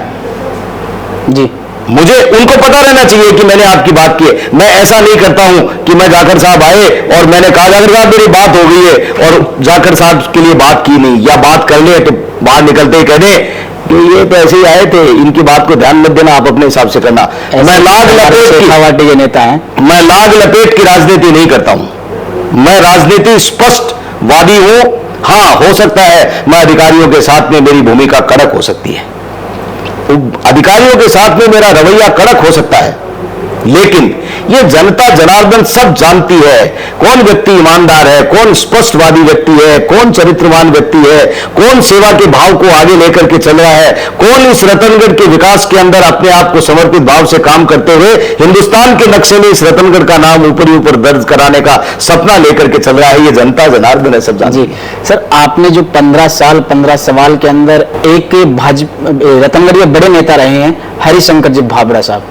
जी, मुझे उनको पता रहना चाहिए कि मैंने आपकी बात की है। मैं ऐसा नहीं करता हूं कि मैं जाखड़ साहब आए और मैंने कहा जाखड़ साहब मेरी बात हो गई है और जाखड़ साहब के लिए बात की नहीं, या बात कर ले तो बाहर निकलते ही कह दें कि ये तो ऐसे ही आए थे, इनकी बात को ध्यान मत देना, आप अपने हिसाब से करना। मैं लाग लपेट शेखावाटी के नेता हैं। मैं लाग लपेट की राजनीति नहीं करता हूं। मैं राजनीति स्पष्ट वादी हूं। हां, हो सकता है मैं अधिकारियों के साथ में मेरी भूमिका कड़क हो सकती है, अधिकारियों के साथ में मेरा रवैया कड़क हो सकता है, लेकिन ये जनता जनार्दन सब जानती है कौन व्यक्ति ईमानदार है, कौन स्पष्टवादी व्यक्ति है, कौन चरित्रवान व्यक्ति है, कौन सेवा के भाव को आगे लेकर के चल रहा है, कौन इस रतनगढ़ के विकास के अंदर अपने आप को समर्पित भाव से काम करते हुए हिंदुस्तान के नक्शे में इस रतनगढ़ का नाम ऊपर ही ऊपर दर्ज कराने का सपना लेकर के चल रहा है। ये जनता जनार्दन है, सब जानती है। सर, आपने जो 15 साल 15 सवाल के अंदर एक भाजपा रतनगढ़ के बड़े नेता रहे हैं हरिशंकर जी भाभड़ा साहब,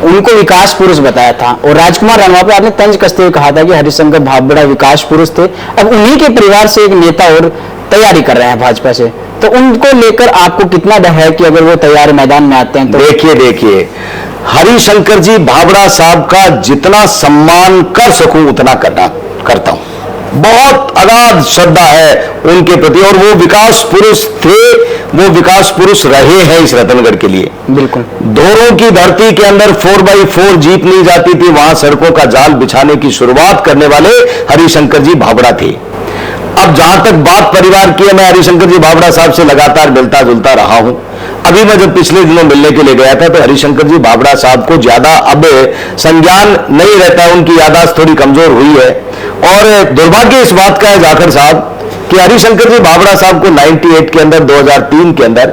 उनको विकास पुरुष बताया था और राजकुमार रनवा पे आपने तंज कसते हुए कहा था कि हरिशंकर भाभड़ा विकास पुरुष थे। अब उन्हीं के परिवार से एक नेता और तैयारी कर रहे हैं भाजपा से, तो उनको लेकर आपको कितना डर है कि अगर वो तैयार मैदान में आते हैं तो? देखिए हरिशंकर जी भाभड़ा साहब का जितना सम्मान कर सकूं उतना करता हूं। बहुत अगाध श्रद्धा है उनके प्रति और वो विकास पुरुष थे, वो विकास पुरुष रहे हैं इस रतनगढ़ के लिए। बिल्कुल। धोरों की धरती के अंदर 4x4 जीप नहीं जाती थी, वहां सड़कों का जाल बिछाने की शुरुआत करने वाले हरिशंकर जी भाभड़ा थे। अब जहां तक बात परिवार की है, मैं हरिशंकर जी भाभड़ा साहब से लगातार मिलता जुलता रहा हूं। अभी मैं जब पिछले दिनों मिलने के लिए गया था तो हरिशंकर जी भाभड़ा साहब को ज्यादा अब संज्ञान नहीं रहता, उनकी याददाश्त थोड़ी कमजोर हुई है। और दुर्भाग्य इस बात का है जाखड़ साहब कि हरिशंकर जी भाभड़ा साहब को 98 के अंदर 2003 के अंदर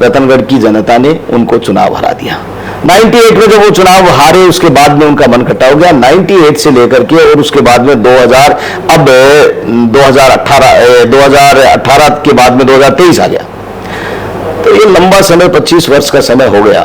रतनगढ़ की जनता ने उनको चुनाव हरा दिया। 98 में जब वो चुनाव हारे उसके बाद में उनका मन खट्टा हो गया। 98 से लेकर के और उसके बाद में 2018 के बाद में 2023 आ गया, तो ये लंबा समय 25 वर्ष का समय हो गया।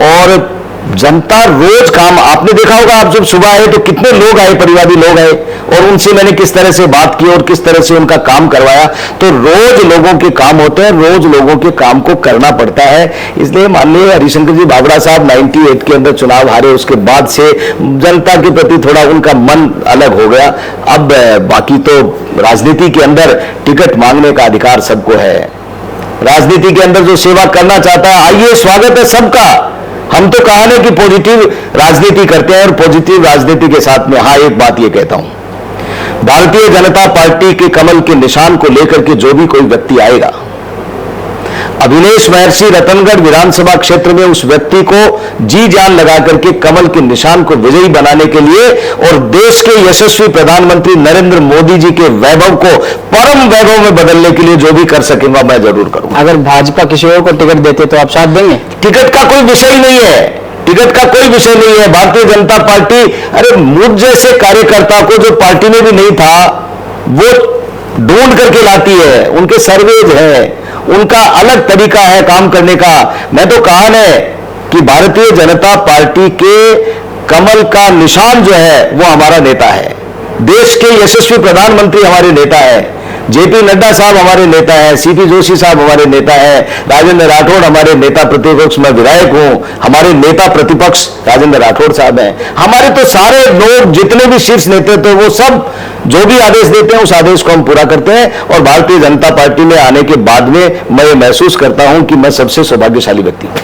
और जनता रोज काम, आपने देखा होगा, आप जब सुबह आए तो कितने लोग आए, परिवादी लोग आए, और उनसे मैंने किस तरह से बात की और किस तरह से उनका काम करवाया। तो रोज लोगों के काम होते हैं, रोज लोगों के काम को करना पड़ता है। इसलिए माननीय हरिशंकर जी भाभड़ा साहब 98 के अंदर चुनाव हारे, उसके बाद से जनता के प्रति थोड़ा उनका मन अलग हो गया। अब बाकी तो राजनीति के अंदर टिकट मांगने का अधिकार सबको है, राजनीति के अंदर जो सेवा करना चाहता है, आइए, स्वागत है सबका। हम तो कहा ना कि पॉजिटिव राजनीति करते हैं और पॉजिटिव राजनीति के साथ में हाँ एक बात ये कहता हूं, भारतीय जनता पार्टी के कमल के निशान को लेकर के जो भी कोई व्यक्ति आएगा, अभिनेश महर्षि रतनगढ़ विधानसभा क्षेत्र में उस व्यक्ति को जी जान लगा करके कमल के निशान को विजयी बनाने के लिए और देश के यशस्वी प्रधानमंत्री नरेंद्र मोदी जी के वैभव को परम वैभव में बदलने के लिए जो भी कर सकेगा मैं जरूर करूंगा। अगर भाजपा किसी और को टिकट देते तो आप साथ देंगे? टिकट का कोई विषय ही नहीं है, टिकट का कोई विषय नहीं है। भारतीय जनता पार्टी, अरे मुझ जैसे कार्यकर्ता को जो पार्टी में भी नहीं था वो ढूंढ करके लाती है, उनके सर्वेज है, उनका अलग तरीका है काम करने का। मैं तो कहा है कि भारतीय जनता पार्टी के कमल का निशान जो है वो हमारा नेता है, देश के यशस्वी प्रधानमंत्री हमारे नेता है, जेपी नड्डा साहब हमारे नेता है, सीपी जोशी साहब हमारे नेता है, राजेंद्र राठौड़ हमारे नेता प्रतिपक्ष, मैं विधायक हूं, हमारे नेता प्रतिपक्ष राजेंद्र राठौड़ साहब हैं। हमारे तो सारे लोग जितने भी शीर्ष नेता थे वो सब जो भी आदेश देते हैं उस आदेश को हम पूरा करते हैं। और भारतीय जनता पार्टी में आने के बाद में मैं महसूस करता हूं कि मैं सबसे सौभाग्यशाली व्यक्ति हूं।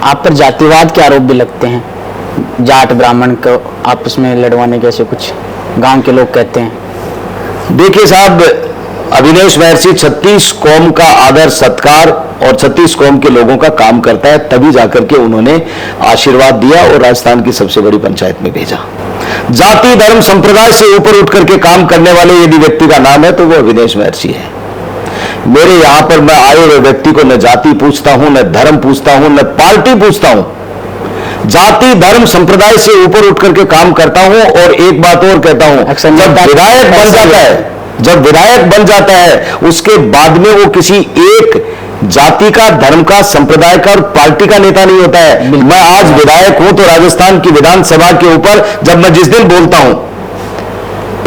आप पर जातिवाद के आरोप भी लगते हैं, जाट ब्राह्मण को आपस में लड़वाने के ऐसे कुछ गांव के लोग कहते हैं। देखिए साहब, अभिनेश महर्षि 36 कौम का आदर सत्कार और 36 कौम के लोगों का काम करता है, तभी जाकर के उन्होंने आशीर्वाद दिया और राजस्थान की सबसे बड़ी पंचायत में भेजा। जाति धर्म संप्रदाय से ऊपर उठ करके काम करने वाले यदि व्यक्ति का नाम है तो वो अभिनेश महर्षि है। मेरे यहां पर मैं आए हुए व्यक्ति को न जाति पूछता हूं, न धर्म पूछता हूं, न पार्टी पूछता हूं, जाति धर्म संप्रदाय से ऊपर उठ करके काम करता हूं। और एक बात और कहता हूं, जब विधायक बन जाता है उसके बाद में वो किसी एक जाति का, धर्म का, संप्रदाय का और पार्टी का नेता नहीं होता है। मैं आज विधायक हूं तो राजस्थान की विधानसभा के ऊपर जब मैं जिस दिन बोलता हूं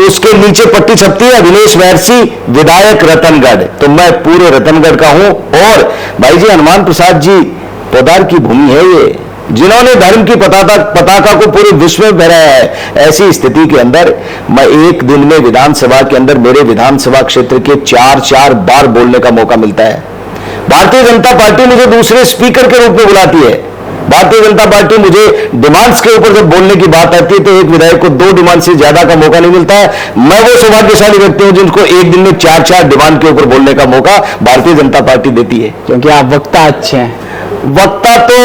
उसके नीचे पट्टी छपती है अभिनेश महर्षि विधायक रतनगढ़, तो मैं पूरे रतनगढ़ का हूं। और भाई जी, हनुमान प्रसाद जी पोदार की भूमि है ये, जिन्होंने धर्म की पताका को पूरे विश्व में फहराया है। ऐसी स्थिति के अंदर मैं एक दिन में विधानसभा के अंदर मेरे विधानसभा क्षेत्र के 4 बार बोलने का मौका मिलता है। भारतीय जनता पार्टी मुझे दूसरे स्पीकर के रूप में बुलाती है। भारतीय जनता पार्टी मुझे डिमांड्स के ऊपर जब बोलने की बात आती है तो एक विधायक को 2 डिमांड से ज्यादा का मौका नहीं मिलता है। मैं वो सौभाग्यशाली व्यक्ति हूं जिनको एक दिन में 4 डिमांड के ऊपर बोलने का मौका भारतीय जनता पार्टी देती है। क्योंकि आप वक्ता अच्छे हैं। वक्ता तो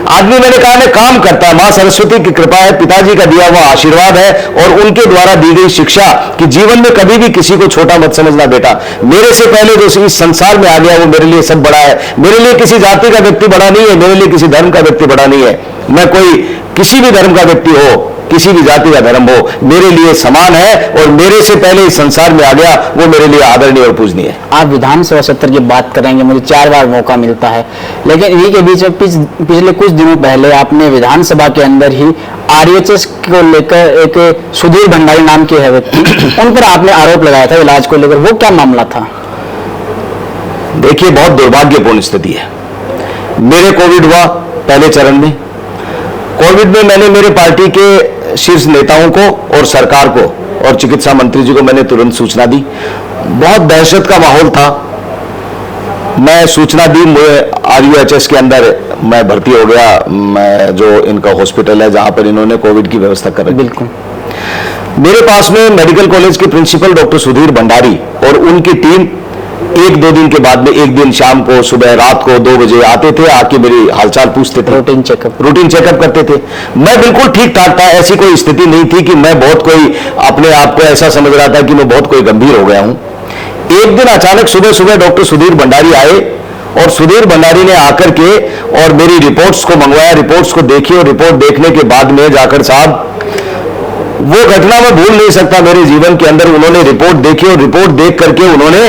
आदमी, मैंने कहा ना, काम करता है। मां सरस्वती की कृपा है, पिताजी का दिया हुआ आशीर्वाद है और उनके द्वारा दी गई शिक्षा कि जीवन में कभी भी किसी को छोटा मत समझना बेटा। मेरे से पहले जो इस संसार में आ गया वो मेरे लिए सब बड़ा है। मेरे लिए किसी जाति का व्यक्ति बड़ा नहीं है, मेरे लिए किसी धर्म का व्यक्ति बड़ा नहीं है। मैं कोई किसी भी धर्म का व्यक्ति हो, किसी भी जाति का धर्म हो, मेरे लिए समान है और मेरे से पहले इस संसार में आ गया वो मेरे लिए आदरणीय और पूजनीय है। आप विधानसभा सत्र की बात करेंगे, मुझे 4 बार मौका मिलता है, लेकिन इन्हीं के बीच में पिछले कुछ दिनों पहले आपने विधानसभा के अंदर ही आरएचएस को लेकर एक सुधीर भंडारी नाम के है व्यक्ति, उन पर आपने आरोप लगाया था इलाज को लेकर। वो क्या मामला था? देखिए, बहुत दुर्भाग्यपूर्ण स्थिति है। मेरे कोविड हुआ पहले चरण में। कोविड में मैंने मेरे पार्टी के शीर्ष नेताओं को और सरकार को और चिकित्सा मंत्री जी को मैंने तुरंत सूचना दी। बहुत दहशत का माहौल था। मैं सूचना दी, आरयूएचएस के अंदर मैं भर्ती हो गया। मैं जो इनका हॉस्पिटल है जहां पर इन्होंने कोविड की व्यवस्था कर रखी। बिल्कुल। मेरे पास में मेडिकल कॉलेज के प्रिंसिपल डॉक्टर सुधीर भंडारी और उनकी टीम 1-2 दिन के बाद में, एक दिन शाम को, सुबह, रात को 2 बजे आते थे, आके मेरी हालचाल पूछते थे, रूटीन चेकअप करते थे। मैं बिल्कुल ठीक ठाक था, ऐसी कोई स्थिति नहीं थी कि मैं बहुत कोई अपने आप को ऐसा समझ रहा था कि मैं बहुत कोई गंभीर हो गया हूं। एक दिन अचानक सुबह सुबह डॉक्टर सुधीर भंडारी आए और सुधीर भंडारी ने आकर के और मेरी रिपोर्ट्स को मंगवाया, रिपोर्ट्स को देखी और रिपोर्ट देखने के बाद में जाकर, साहब, वो घटना मैं भूल नहीं सकता मेरे जीवन के अंदर। उन्होंने रिपोर्ट देखी और रिपोर्ट देख करके उन्होंने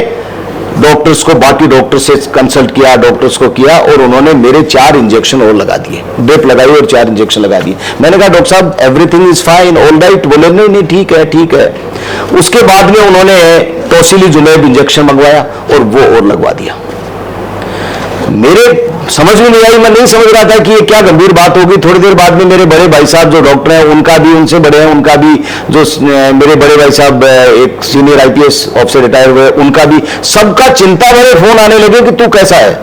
डॉक्टर्स को, बाकी डॉक्टर से कंसल्ट किया, डॉक्टर्स को किया और उन्होंने मेरे 4 इंजेक्शन और लगा दिए, ड्रिप लगाई और 4 इंजेक्शन लगा दिए। मैंने कहा, डॉक्टर साहब, everything is fine, all right. बोले, नहीं नहीं, ठीक है ठीक है। उसके बाद में उन्होंने टोसिलीजुमेब इंजेक्शन मंगवाया और वो और लगवा दिया। मेरे समझ में नहीं आई, मैं नहीं समझ रहा था कि ये क्या गंभीर बात होगी। थोड़ी देर बाद में मेरे बड़े भाई साहब जो डॉक्टर हैं, उनका भी, उनसे बड़े हैं, उनका भी, जो मेरे बड़े भाई साहब एक सीनियर आईपीएस ऑफिसर रिटायर हुए, उनका भी, सबका चिंता भरे फोन आने लगे कि तू कैसा है।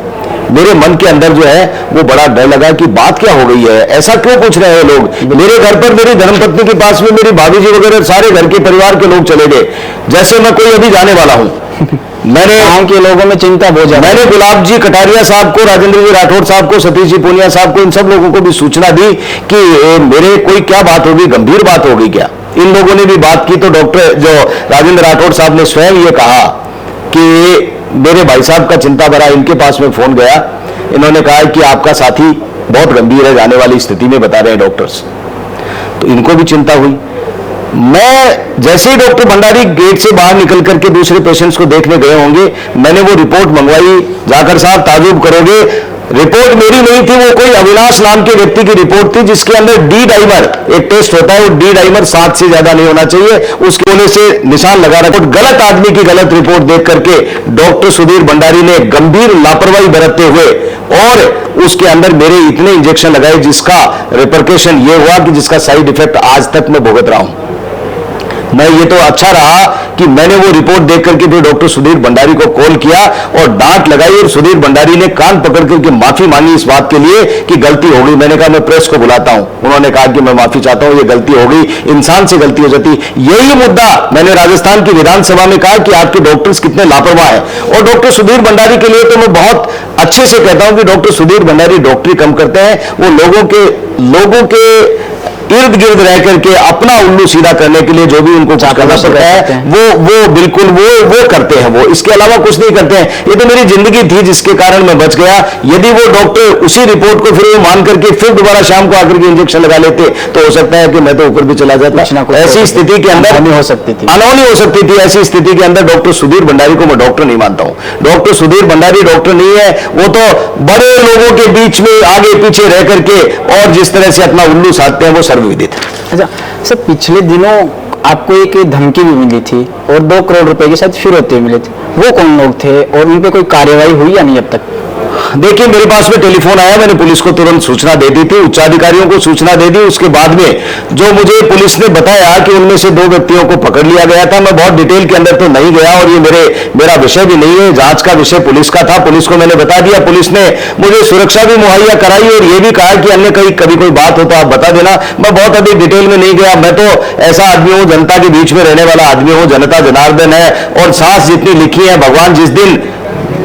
मेरे मन के अंदर जो है वो बड़ा डर लगा कि बात क्या हो गई है, ऐसा क्यों पूछ रहे हैं लोग। मेरे घर पर मेरी धर्मपत्नी के पास में मेरी भाभी जी वगैरह सारे घर के परिवार के लोग चले गए, जैसे मैं कोई अभी जाने वाला हूं। मैंने गांव के लोगों में चिंता बहुत ज्यादा। मैंने गुलाब जी कटारिया साहब को, राजेंद्र जी राठौड़ साहब को, सतीश जी पूनिया साहब को, इन सब लोगों को भी सूचना दी कि मेरे कोई क्या बात होगी, गंभीर बात होगी क्या। इन लोगों ने भी बात की तो डॉक्टर जो राजेंद्र राठौड़ साहब ने स्वयं ये कहा कि मेरे भाई साहब का चिंता भरा, इनके पास में फोन गया। इन्होंने कहा कि आपका साथी बहुत गंभीर है, जाने वाली स्थिति में बता रहे हैं डॉक्टर्स। तो इनको भी चिंता हुई। मैं जैसे ही डॉक्टर भंडारी गेट से बाहर निकल करके दूसरे पेशेंट्स को देखने गए होंगे, मैंने वो रिपोर्ट मंगवाई। जाकर, साहब, ताजुब करोगे, रिपोर्ट मेरी नहीं थी, वो कोई अविनाश नाम के व्यक्ति की रिपोर्ट थी जिसके अंदर डी डाइमर एक टेस्ट होता है, वो डी डाइमर 7 से ज्यादा नहीं होना चाहिए, उसके होने से निशान लगा रखा। गलत आदमी की गलत रिपोर्ट देख करके डॉक्टर सुधीर भंडारी ने गंभीर लापरवाही बरतते हुए और उसके अंदर मेरे इतने इंजेक्शन लगाए जिसका रिपरकेशन ये हुआ कि जिसका साइड इफेक्ट आज तक मैं भुगत रहा हूं। मैं ये तो अच्छा रहा कि मैंने वो रिपोर्ट देख करके फिर डॉक्टर सुधीर भंडारी को कॉल किया और डांट लगाई और सुधीर भंडारी ने कान पकड़ करके माफी मांगी इस बात के लिए कि गलती हो गई। मैंने कहा, मैं प्रेस को बुलाता हूं। उन्होंने कहा कि मैं माफी चाहता हूं, ये गलती हो गई, इंसान से गलती हो जाती। यही मुद्दा मैंने राजस्थान की विधानसभा में कहा कि आपके डॉक्टर्स कितने लापरवाह हैं। और डॉक्टर सुधीर भंडारी के लिए तो मैं बहुत अच्छे से कहता हूं कि डॉक्टर सुधीर भंडारी डॉक्टरी कम करते हैं, वो लोगों के इर्द गिर्द रह करके अपना उल्लू सीधा करने के लिए जो भी उनको करना पड़ता है वो बिल्कुल वो करते हैं। वो इसके अलावा कुछ नहीं करते हैं। ये तो मेरी जिंदगी थी जिसके कारण मैं बच गया। यदि वो डॉक्टर उसी रिपोर्ट को फिर वो मान करके फिर दोबारा शाम को आकर के इंजेक्शन लगा लेते तो हो सकता है कि मैं तो ऊपर भी चला जाता। ऐसी स्थिति के अंदर अनहोनी हो सकती थी। ऐसी स्थिति के अंदर डॉक्टर सुधीर भंडारी को मैं डॉक्टर नहीं मानता हूं। डॉक्टर सुधीर भंडारी डॉक्टर नहीं है, वो तो बड़े लोगों के बीच में आगे पीछे रह करके और जिस तरह से अपना उल्लू साधते हैं वो सर्वविदित है। अच्छा सर, पिछले दिनों आपको एक धमकी भी मिली थी और 2 करोड़ रुपए के साथ फिरौती मिले थे, वो कौन लोग थे और उन पे कोई कार्यवाही हुई या नहीं अब तक? देखिए, मेरे पास में टेलीफोन आया, मैंने पुलिस को तुरंत सूचना दे दी थी, उच्चाधिकारियों को सूचना दे दी। उसके बाद में जो मुझे पुलिस ने बताया कि उनमें से 2 व्यक्तियों को पकड़ लिया गया था। मैं बहुत डिटेल के अंदर तो नहीं गया और ये मेरा विषय भी नहीं है, जांच का विषय पुलिस का था। पुलिस को मैंने बता दिया, पुलिस ने मुझे सुरक्षा भी मुहैया कराई और ये भी कहा कि अन्य कभी कोई बात हो तो आप बता देना। मैं बहुत अधिक डिटेल में नहीं गया। मैं तो ऐसा आदमी हूं, जनता के बीच में रहने वाला आदमी हूं, जनता जनार्दन है और सांस जितनी लिखी है, भगवान जिस दिन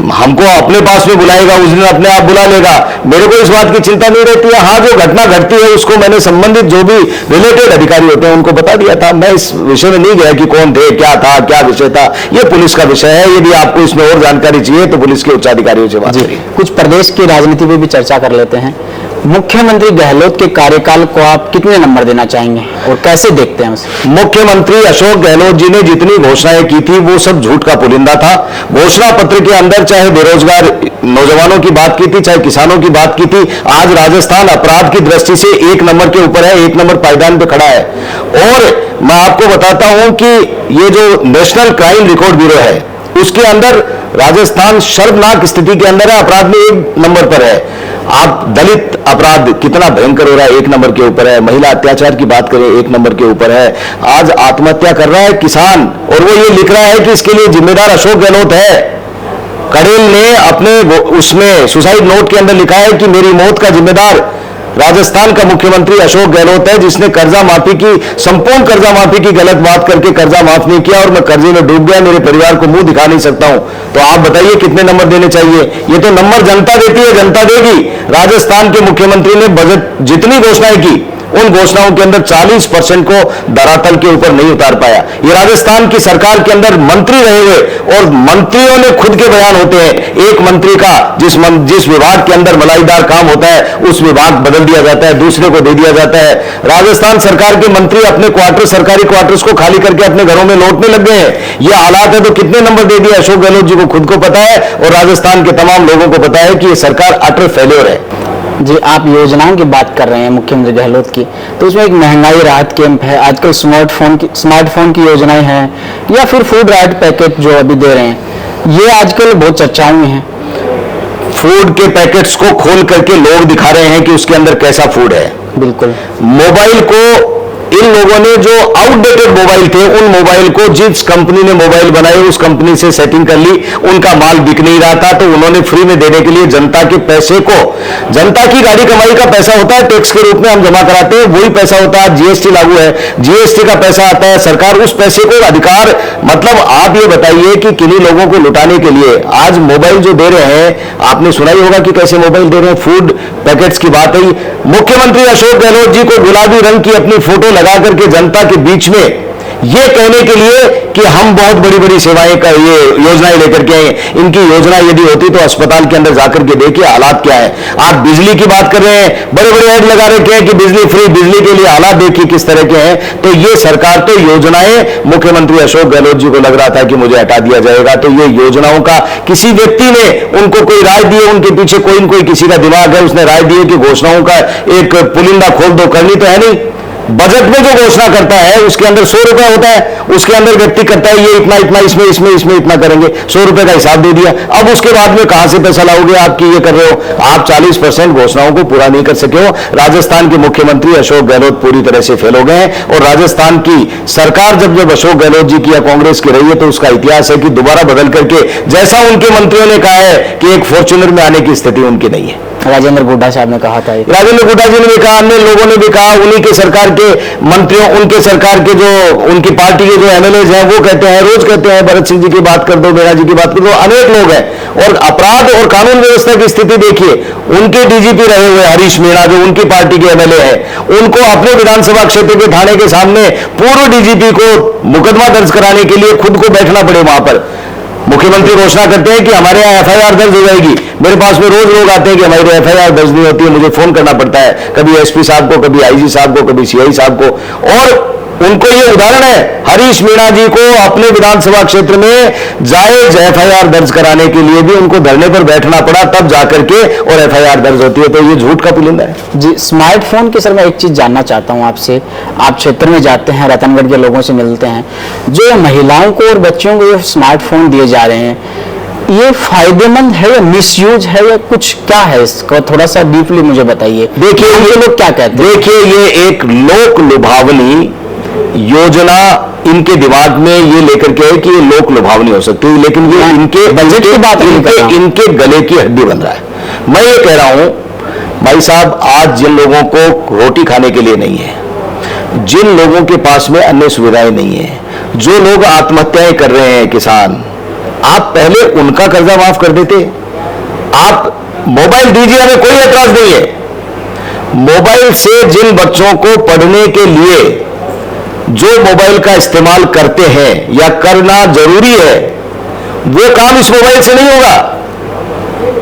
हमको अपने पास में बुलाएगा उस दिन अपने आप बुला लेगा। मेरे को इस बात की चिंता नहीं रहती है। हाँ, जो घटना घटती है उसको मैंने संबंधित जो भी रिलेटेड अधिकारी होते हैं उनको बता दिया था। मैं इस विषय में नहीं गया कि कौन थे, क्या था, क्या विषय था। ये पुलिस का विषय है। यदि आपको इसमें और जानकारी चाहिए तो पुलिस के उच्च अधिकारियों से बात करिए। कुछ प्रदेश की राजनीति पे भी चर्चा कर लेते हैं। मुख्यमंत्री गहलोत के कार्यकाल को आप कितने नंबर देना चाहेंगे और कैसे देखते हैं उसे? मुख्यमंत्री अशोक गहलोत जी ने जितनी घोषणाएं की थी वो सब झूठ का पुलिंदा था। घोषणा पत्र के अंदर चाहे बेरोजगार नौजवानों की बात की थी, चाहे किसानों की बात की थी। आज राजस्थान अपराध की दृष्टि से 1 नंबर के ऊपर है, 1 नंबर पायदान पे खड़ा है। और मैं आपको बताता हूं कि ये जो नेशनल क्राइम रिकॉर्ड ब्यूरो है उसके अंदर राजस्थान शर्मनाक स्थिति के अंदर है, अपराध में 1 नंबर पर है। आप दलित अपराध कितना भयंकर हो रहा है, 1 नंबर के ऊपर है। महिला अत्याचार की बात करें, 1 नंबर के ऊपर है। आज आत्महत्या कर रहा है किसान और वो ये लिख रहा है कि इसके लिए जिम्मेदार अशोक गहलोत है। कड़ेल ने अपने उसमें सुसाइड नोट के अंदर लिखा है कि मेरी मौत का जिम्मेदार राजस्थान का मुख्यमंत्री अशोक गहलोत है, जिसने कर्जा माफी की, संपूर्ण कर्जा माफी की गलत बात करके कर्जा माफ नहीं किया और मैं कर्जे में डूब गया, मेरे परिवार को मुंह दिखा नहीं सकता हूं। तो आप बताइए कितने नंबर देने चाहिए? ये तो नंबर जनता देती है, जनता देगी। राजस्थान के मुख्यमंत्री ने बजट जितनी घोषणाएं की उन घोषणाओं के अंदर 40% को धरातल के ऊपर नहीं उतार पाया। ये राजस्थान की सरकार के अंदर मंत्री रहे हुए और मंत्रियों ने खुद के बयान होते हैं। एक मंत्री का जिस विभाग के अंदर मलाईदार काम होता है उस विभाग बदल दिया जाता है, दूसरे को दे दिया जाता है। राजस्थान सरकार के मंत्री अपने क्वार्टर, सरकारी क्वार्टर्स को खाली करके अपने घरों में लौटने लग गए हैं। ये हालात है तो कितने नंबर दे दिए अशोक गहलोत जी को खुद को पता है और राजस्थान के तमाम लोगों को पता है कि ये सरकार अटर फेल्योर है। जी, आप योजनाओं की बात कर रहे हैं मुख्यमंत्री गहलोत की, तो उसमें एक महंगाई राहत कैंप है, आजकल स्मार्टफोन की योजनाएं हैं या फिर फूड राहत पैकेट जो अभी दे रहे हैं, ये आजकल बहुत चर्चाओं में है। फूड के पैकेट्स को खोल करके लोग दिखा रहे हैं कि उसके अंदर कैसा फूड है। बिल्कुल। मोबाइल को इन लोगों ने जो आउटडेटेड मोबाइल थे उन मोबाइल को जिस कंपनी ने मोबाइल बनाए उस कंपनी से सेटिंग कर ली, उनका माल बिक नहीं रहा था तो उन्होंने फ्री में देने के लिए जनता के पैसे को, जनता की गाड़ी कमाई का पैसा होता है, टैक्स के रूप में हम जमा कराते हैं, वही पैसा होता है। जीएसटी लागू है, जीएसटी का पैसा आता है, सरकार उस पैसे को अधिकार, मतलब आप ये बताइए कि किन्हीं लोगों को लुटाने के लिए आज मोबाइल जो दे रहे हैं, आपने सुना ही होगा कि कैसे मोबाइल दे रहे हैं। फूड पैकेट्स की बात आई, मुख्यमंत्री अशोक गहलोत जी को गुलाबी रंग की अपनी फोटो लगा करके जनता के बीच में ये कहने के लिए कि हम बहुत बड़ी बड़ी सेवाएं का ये योजनाएं लेकर के आए। इनकी योजना यदि होती तो अस्पताल के अंदर जाकर के देखिए हालात क्या है। आप बिजली की बात कर रहे हैं, बड़े बड़े ऐड लगा रखे हैं कि बिजली फ्री, बिजली के लिए हालात देखिए किस तरह के हैं। तो ये सरकार तो योजनाएं, मुख्यमंत्री अशोक गहलोत जी को लग रहा था कि मुझे हटा दिया जाएगा, तो ये योजनाओं का किसी व्यक्ति ने उनको कोई राय दी, उनके पीछे कोई न कोई किसी का दिमाग है, उसने राय दी कि घोषणाओं का एक पुलिंदा खोल दो, करनी तो है नहीं। बजट में जो घोषणा करता है उसके अंदर 100 रुपए होता है, उसके अंदर व्यक्ति करता है ये इतना इतना, इसमें इतना करेंगे, 100 रुपए का हिसाब दे दिया। अब उसके बाद में कहां से पैसा लाओगे? आप की ये कर रहे हो, आप 40% घोषणाओं को पूरा नहीं कर सके हो। राजस्थान के मुख्यमंत्री अशोक गहलोत पूरी तरह से फेल हो गए हैं और राजस्थान की सरकार जब अशोक गहलोत जी की या कांग्रेस की रही है तो उसका इतिहास है कि दोबारा बदल करके जैसा उनके मंत्रियों ने कहा है कि एक फॉर्च्यूनर में आने की स्थिति उनकी नहीं है। राजेंद्र गुड्डा साहब ने कहा था, राजेंद्र गुड्डा जी ने भी कहा, अन्य लोगों ने भी कहा, उन्हीं के सरकार के मंत्रियों, उनके सरकार के जो उनकी पार्टी के जो एमएलए हैं वो कहते हैं, रोज कहते हैं भरत सिंह जी की बात कर दो, मेरा जी की बात कर दो, अनेक लोग हैं। और अपराध और कानून व्यवस्था की स्थिति देखिए, उनके डीजीपी रहे हुए हरीश मीणा जो उनकी पार्टी के एमएलए हैं, उनको अपने विधानसभा क्षेत्र के थाने के सामने पूर्व डीजीपी को मुकदमा दर्ज कराने के लिए खुद को बैठना पड़े वहां पर। मुख्यमंत्री घोषणा करते हैं कि हमारे यहाँ एफआईआर दर्ज हो जाएगी। मेरे पास में रोज लोग आते हैं कि हमारी एफआईआर दर्ज नहीं होती है, मुझे फोन करना पड़ता है, कभी एसपी साहब को, कभी आईजी साहब को, कभी सीआई साहब को। और उनको ये उदाहरण है, हरीश मीणा जी को अपने विधानसभा क्षेत्र में जायज एफआईआर दर्ज कराने के लिए भी उनको धरने पर बैठना पड़ा, तब जाकर के और एफआईआर दर्ज होती है। तो ये झूठ का पुलिंदा है जी। स्मार्टफोन की सर मैं एक चीज जानना चाहता हूं आपसे, आप क्षेत्र में जाते हैं, रतनगढ़ के लोगों से मिलते हैं, जो महिलाओं को और बच्चों को स्मार्टफोन दिए जा रहे हैं, ये फायदेमंद है या मिसयूज है या कुछ क्या है इसका, थोड़ा सा डीपली मुझे बताइए। देखिए ये लोग क्या कहते हैं? देखिए, ये एक लोक लुभावनी योजना इनके दिमाग में ये लेकर के है कि ये लोक लुभावनी हो सकती है, लेकिन ये इनके बजट की बात नहीं कर रहा हूं। इनके गले की हड्डी बन रहा है। मैं ये कह रहा हूं भाई साहब, आज जिन लोगों को रोटी खाने के लिए नहीं है, जिन लोगों के पास में अन्य सुविधाएं नहीं है, जो लोग आत्महत्याएं कर रहे हैं, किसान, आप पहले उनका कर्जा माफ कर देते। आप मोबाइल दीजिए, हमें कोई एतराज नहीं है। मोबाइल से जिन बच्चों को पढ़ने के लिए जो मोबाइल का इस्तेमाल करते हैं या करना जरूरी है, वो काम इस मोबाइल से नहीं होगा।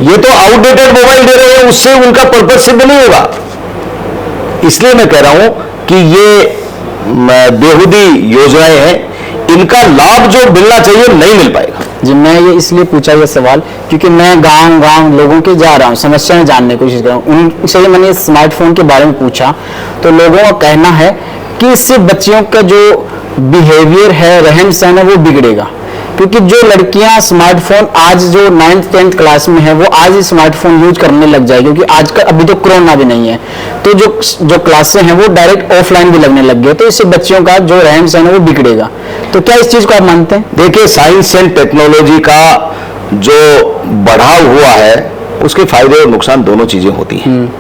ये तो आउटडेटेड मोबाइल दे रहे हैं, उससे उनका पर्पज सिद्ध नहीं होगा। इसलिए मैं कह रहा हूं कि ये बेहुदी योजनाएं हैं, इनका लाभ जो मिलना चाहिए नहीं मिल पाएगा। जी, मैं ये इसलिए पूछा ये सवाल क्योंकि मैं गांव लोगों के जा रहा हूँ, समस्याएं जानने की कोशिश कर रहा हूँ। उनसे मैंने स्मार्टफोन के बारे में पूछा तो लोगों का कहना है कि इससे बच्चियों का जो बिहेवियर है, रहन सहन है, वो बिगड़ेगा। क्योंकि जो लड़कियां स्मार्टफोन आज जो 9th 10th क्लास में है, वो आज ही स्मार्टफोन यूज करने लग जाएगी, क्योंकि आज का अभी तो कोरोना भी नहीं है, तो जो क्लासें हैं वो डायरेक्ट ऑफलाइन भी लगने लग गए, तो इससे बच्चियों का जो रहन सहन है वो बिगड़ेगा। तो क्या इस चीज को आप मानते हैं? देखिए, साइंस एंड टेक्नोलॉजी का जो बढ़ाव हुआ है, उसके फायदे और नुकसान दोनों चीजें होती हैं।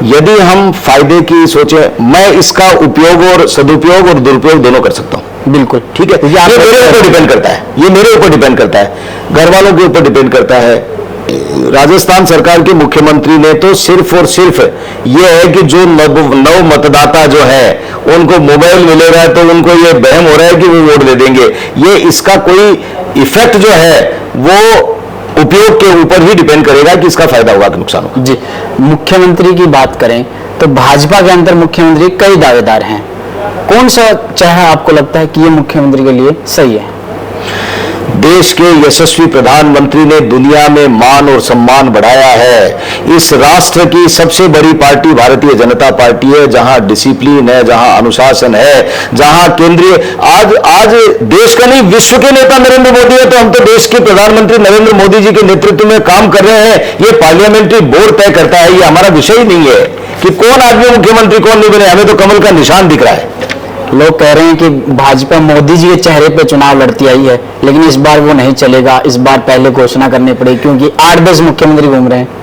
यदि हम फायदे की सोचें, मैं इसका उपयोग और सदुपयोग और दुरुपयोग दोनों कर सकता हूं। बिल्कुल ठीक है, ये मेरे ऊपर डिपेंड करता है, ये मेरे ऊपर डिपेंड करता है, घर वालों के ऊपर डिपेंड करता है। राजस्थान सरकार के मुख्यमंत्री ने तो सिर्फ और सिर्फ ये है कि जो नव मतदाता जो है उनको मोबाइल मिलेगा तो उनको ये बहम हो रहा है कि वो वोट दे देंगे। ये इसका कोई इफेक्ट जो है वो उपयोग के ऊपर ही डिपेंड करेगा कि इसका फायदा होगा कि नुकसान होगा। जी, मुख्यमंत्री की बात करें तो भाजपा के अंदर मुख्यमंत्री कई दावेदार हैं, कौन सा चेहरा आपको लगता है कि ये मुख्यमंत्री के लिए सही है? देश के यशस्वी प्रधानमंत्री ने दुनिया में मान और सम्मान बढ़ाया है। इस राष्ट्र की सबसे बड़ी पार्टी भारतीय जनता पार्टी है, जहां डिसिप्लिन है, जहां अनुशासन है, जहां केंद्रीय आज देश का नहीं विश्व के नेता नरेंद्र मोदी है, तो हम तो देश के प्रधानमंत्री नरेंद्र मोदी जी के नेतृत्व में काम कर रहे हैं। ये पार्लियामेंट्री बोर्ड तय करता है, ये हमारा विषय ही नहीं है कि कौन आदमी मुख्यमंत्री कौन नहीं बने, हमें तो कमल का निशान दिख रहा है। लोग कह रहे हैं कि भाजपा मोदी जी के चेहरे पे चुनाव लड़ती आई है, लेकिन इस बार वो नहीं चलेगा, इस बार पहले घोषणा करनी पड़ेगी, क्योंकि 8-10 मुख्यमंत्री घूम रहे हैं।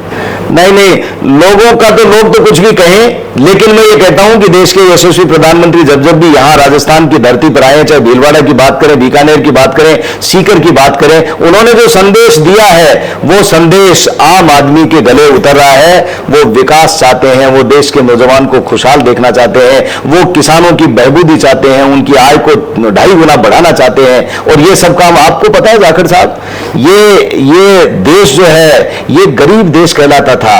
नहीं, लोगों का तो लोग तो कुछ भी कहें, लेकिन मैं ये कहता हूं कि देश के यशस्वी प्रधानमंत्री जब जब भी यहां राजस्थान की धरती पर आए, चाहे भीलवाड़ा की बात करें, बीकानेर की बात करें, सीकर की बात करें, उन्होंने जो संदेश दिया है वो संदेश आम आदमी के गले उतर रहा है। वो विकास चाहते हैं, वो देश के नौजवान को खुशहाल देखना चाहते हैं, वो किसानों की बहबूदी चाहते हैं, उनकी आय को 2.5 गुना बढ़ाना चाहते हैं। और ये सब काम आपको पता है जाखड़ साहब, ये देश जो है ये गरीब देश कहलाता था।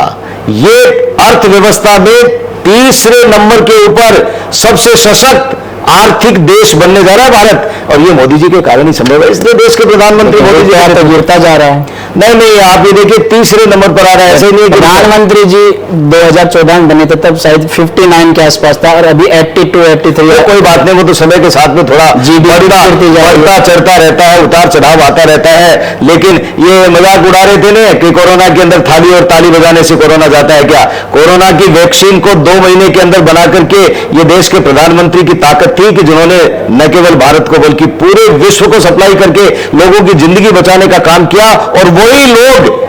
ये अर्थव्यवस्था में तीसरे नंबर के ऊपर सबसे सशक्त आर्थिक देश बनने जा रहा है भारत, और ये मोदी जी के कारण ही संभव है। इसलिए देश के प्रधानमंत्री मोदी जी तो गिरता जा रहा है। नहीं, आप ये देखिए तीसरे नंबर पर आ रहा है। ऐसे नहीं, प्रधानमंत्री जी 2014 में बने थे, तब शायद 59 के आसपास था, और अभी 82-83। कोई बात नहीं, वो तो समय के साथ में थोड़ा बढ़ता चढ़ता रहता है, उतार चढ़ाव आता रहता है। लेकिन ये मजाक उड़ा रहे थे ना कि कोरोना के अंदर थाली और ताली बजाने से कोरोना जाता है क्या? कोरोना की वैक्सीन को 2 महीने के अंदर बना करके ये देश के प्रधानमंत्री की ताकत थी कि जिन्होंने न केवल भारत को बल्कि पूरे विश्व को सप्लाई करके लोगों की जिंदगी बचाने का काम किया। और वही लोग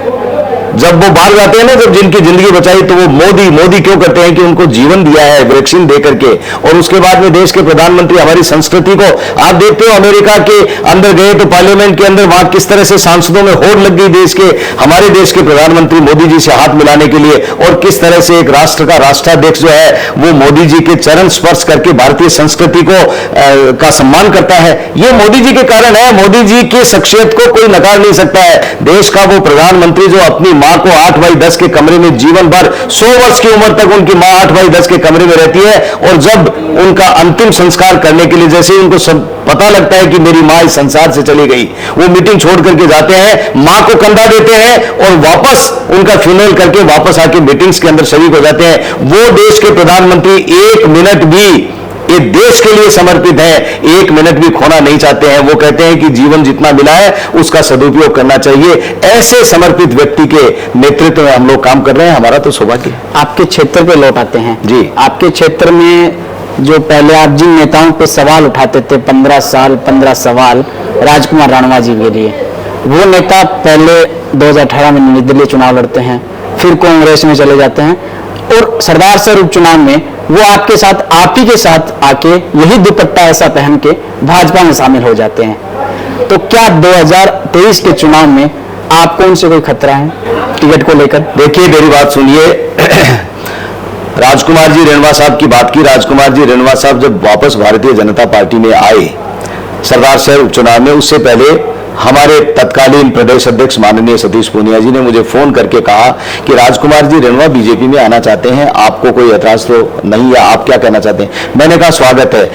जब वो बाहर जाते हैं ना, जब जिनकी जिंदगी बचाई, तो वो मोदी क्यों करते हैं कि उनको जीवन दिया है वैक्सीन दे करके। और उसके बाद में देश के प्रधानमंत्री हमारी संस्कृति को, आप देखते हो अमेरिका के अंदर गए तो पार्लियामेंट के अंदर वहां किस तरह से सांसदों में होड़ लग गई हमारे देश के प्रधानमंत्री मोदी जी से हाथ मिलाने के लिए, और किस तरह से एक राष्ट्र का राष्ट्राध्यक्ष जो है वो मोदी जी के चरण स्पर्श करके भारतीय संस्कृति को का सम्मान करता है। ये मोदी जी के कारण है। मोदी जी की शख्सियत को कोई नकार नहीं सकता है। देश का वो प्रधानमंत्री जो अपनी मां को 8x10 के कमरे में जीवन भर 100 वर्ष की उम्र तक उनकी मां 8x10 के कमरे में रहती है, और जब उनका अंतिम संस्कार करने के लिए जैसे उनको सब पता लगता है कि मेरी मां इस संसार से चली गई, वो मीटिंग छोड़ करके जाते हैं, मां को कंधा देते हैं और वापस उनका फ्यूनरल करके वापस आके मीटिंग्स के अंदर शरीक हो जाते हैं। वो देश के प्रधानमंत्री 1 मिनट भी ये देश के लिए समर्पित है, एक मिनट भी खोना नहीं चाहते हैं। वो कहते हैं कि जीवन जितना मिला है उसका सदुपयोग करना चाहिए। ऐसे समर्पित व्यक्ति के नेतृत्व में हम लोग काम कर रहे हैं, हमारा तो सौभाग्य है। आपके क्षेत्र पे लौट आते हैं जी। आपके क्षेत्र में जो पहले आप जिन नेताओं पे सवाल उठाते थे, 15 सवाल राजकुमार राणवा जी के लिए, वो नेता पहले 2018 में निर्दलीय चुनाव लड़ते हैं, फिर कांग्रेस में चले जाते हैं और सरदार सर उपचुनाव में वो आपके साथ, आप ही के साथ आके यही दुपट्टा ऐसा पहन के भाजपा में शामिल हो जाते हैं। तो क्या 2023 के चुनाव में आपको उनसे कोई खतरा है टिकट को लेकर? देखिए मेरी बात सुनिए, राजकुमार जी रेणवा साहब की बात की। राजकुमार जी रेणवा साहब जब वापस भारतीय जनता पार्टी में आए सरदार शहर उपचुनाव में, उससे पहले हमारे तत्कालीन प्रदेश अध्यक्ष माननीय सतीश पूनिया जी ने मुझे फोन करके कहा कि राजकुमार जी रेणवा बीजेपी में आना चाहते हैं, आपको कोई ऐतराज तो नहीं है, आप क्या कहना चाहते हैं? मैंने कहा स्वागत है।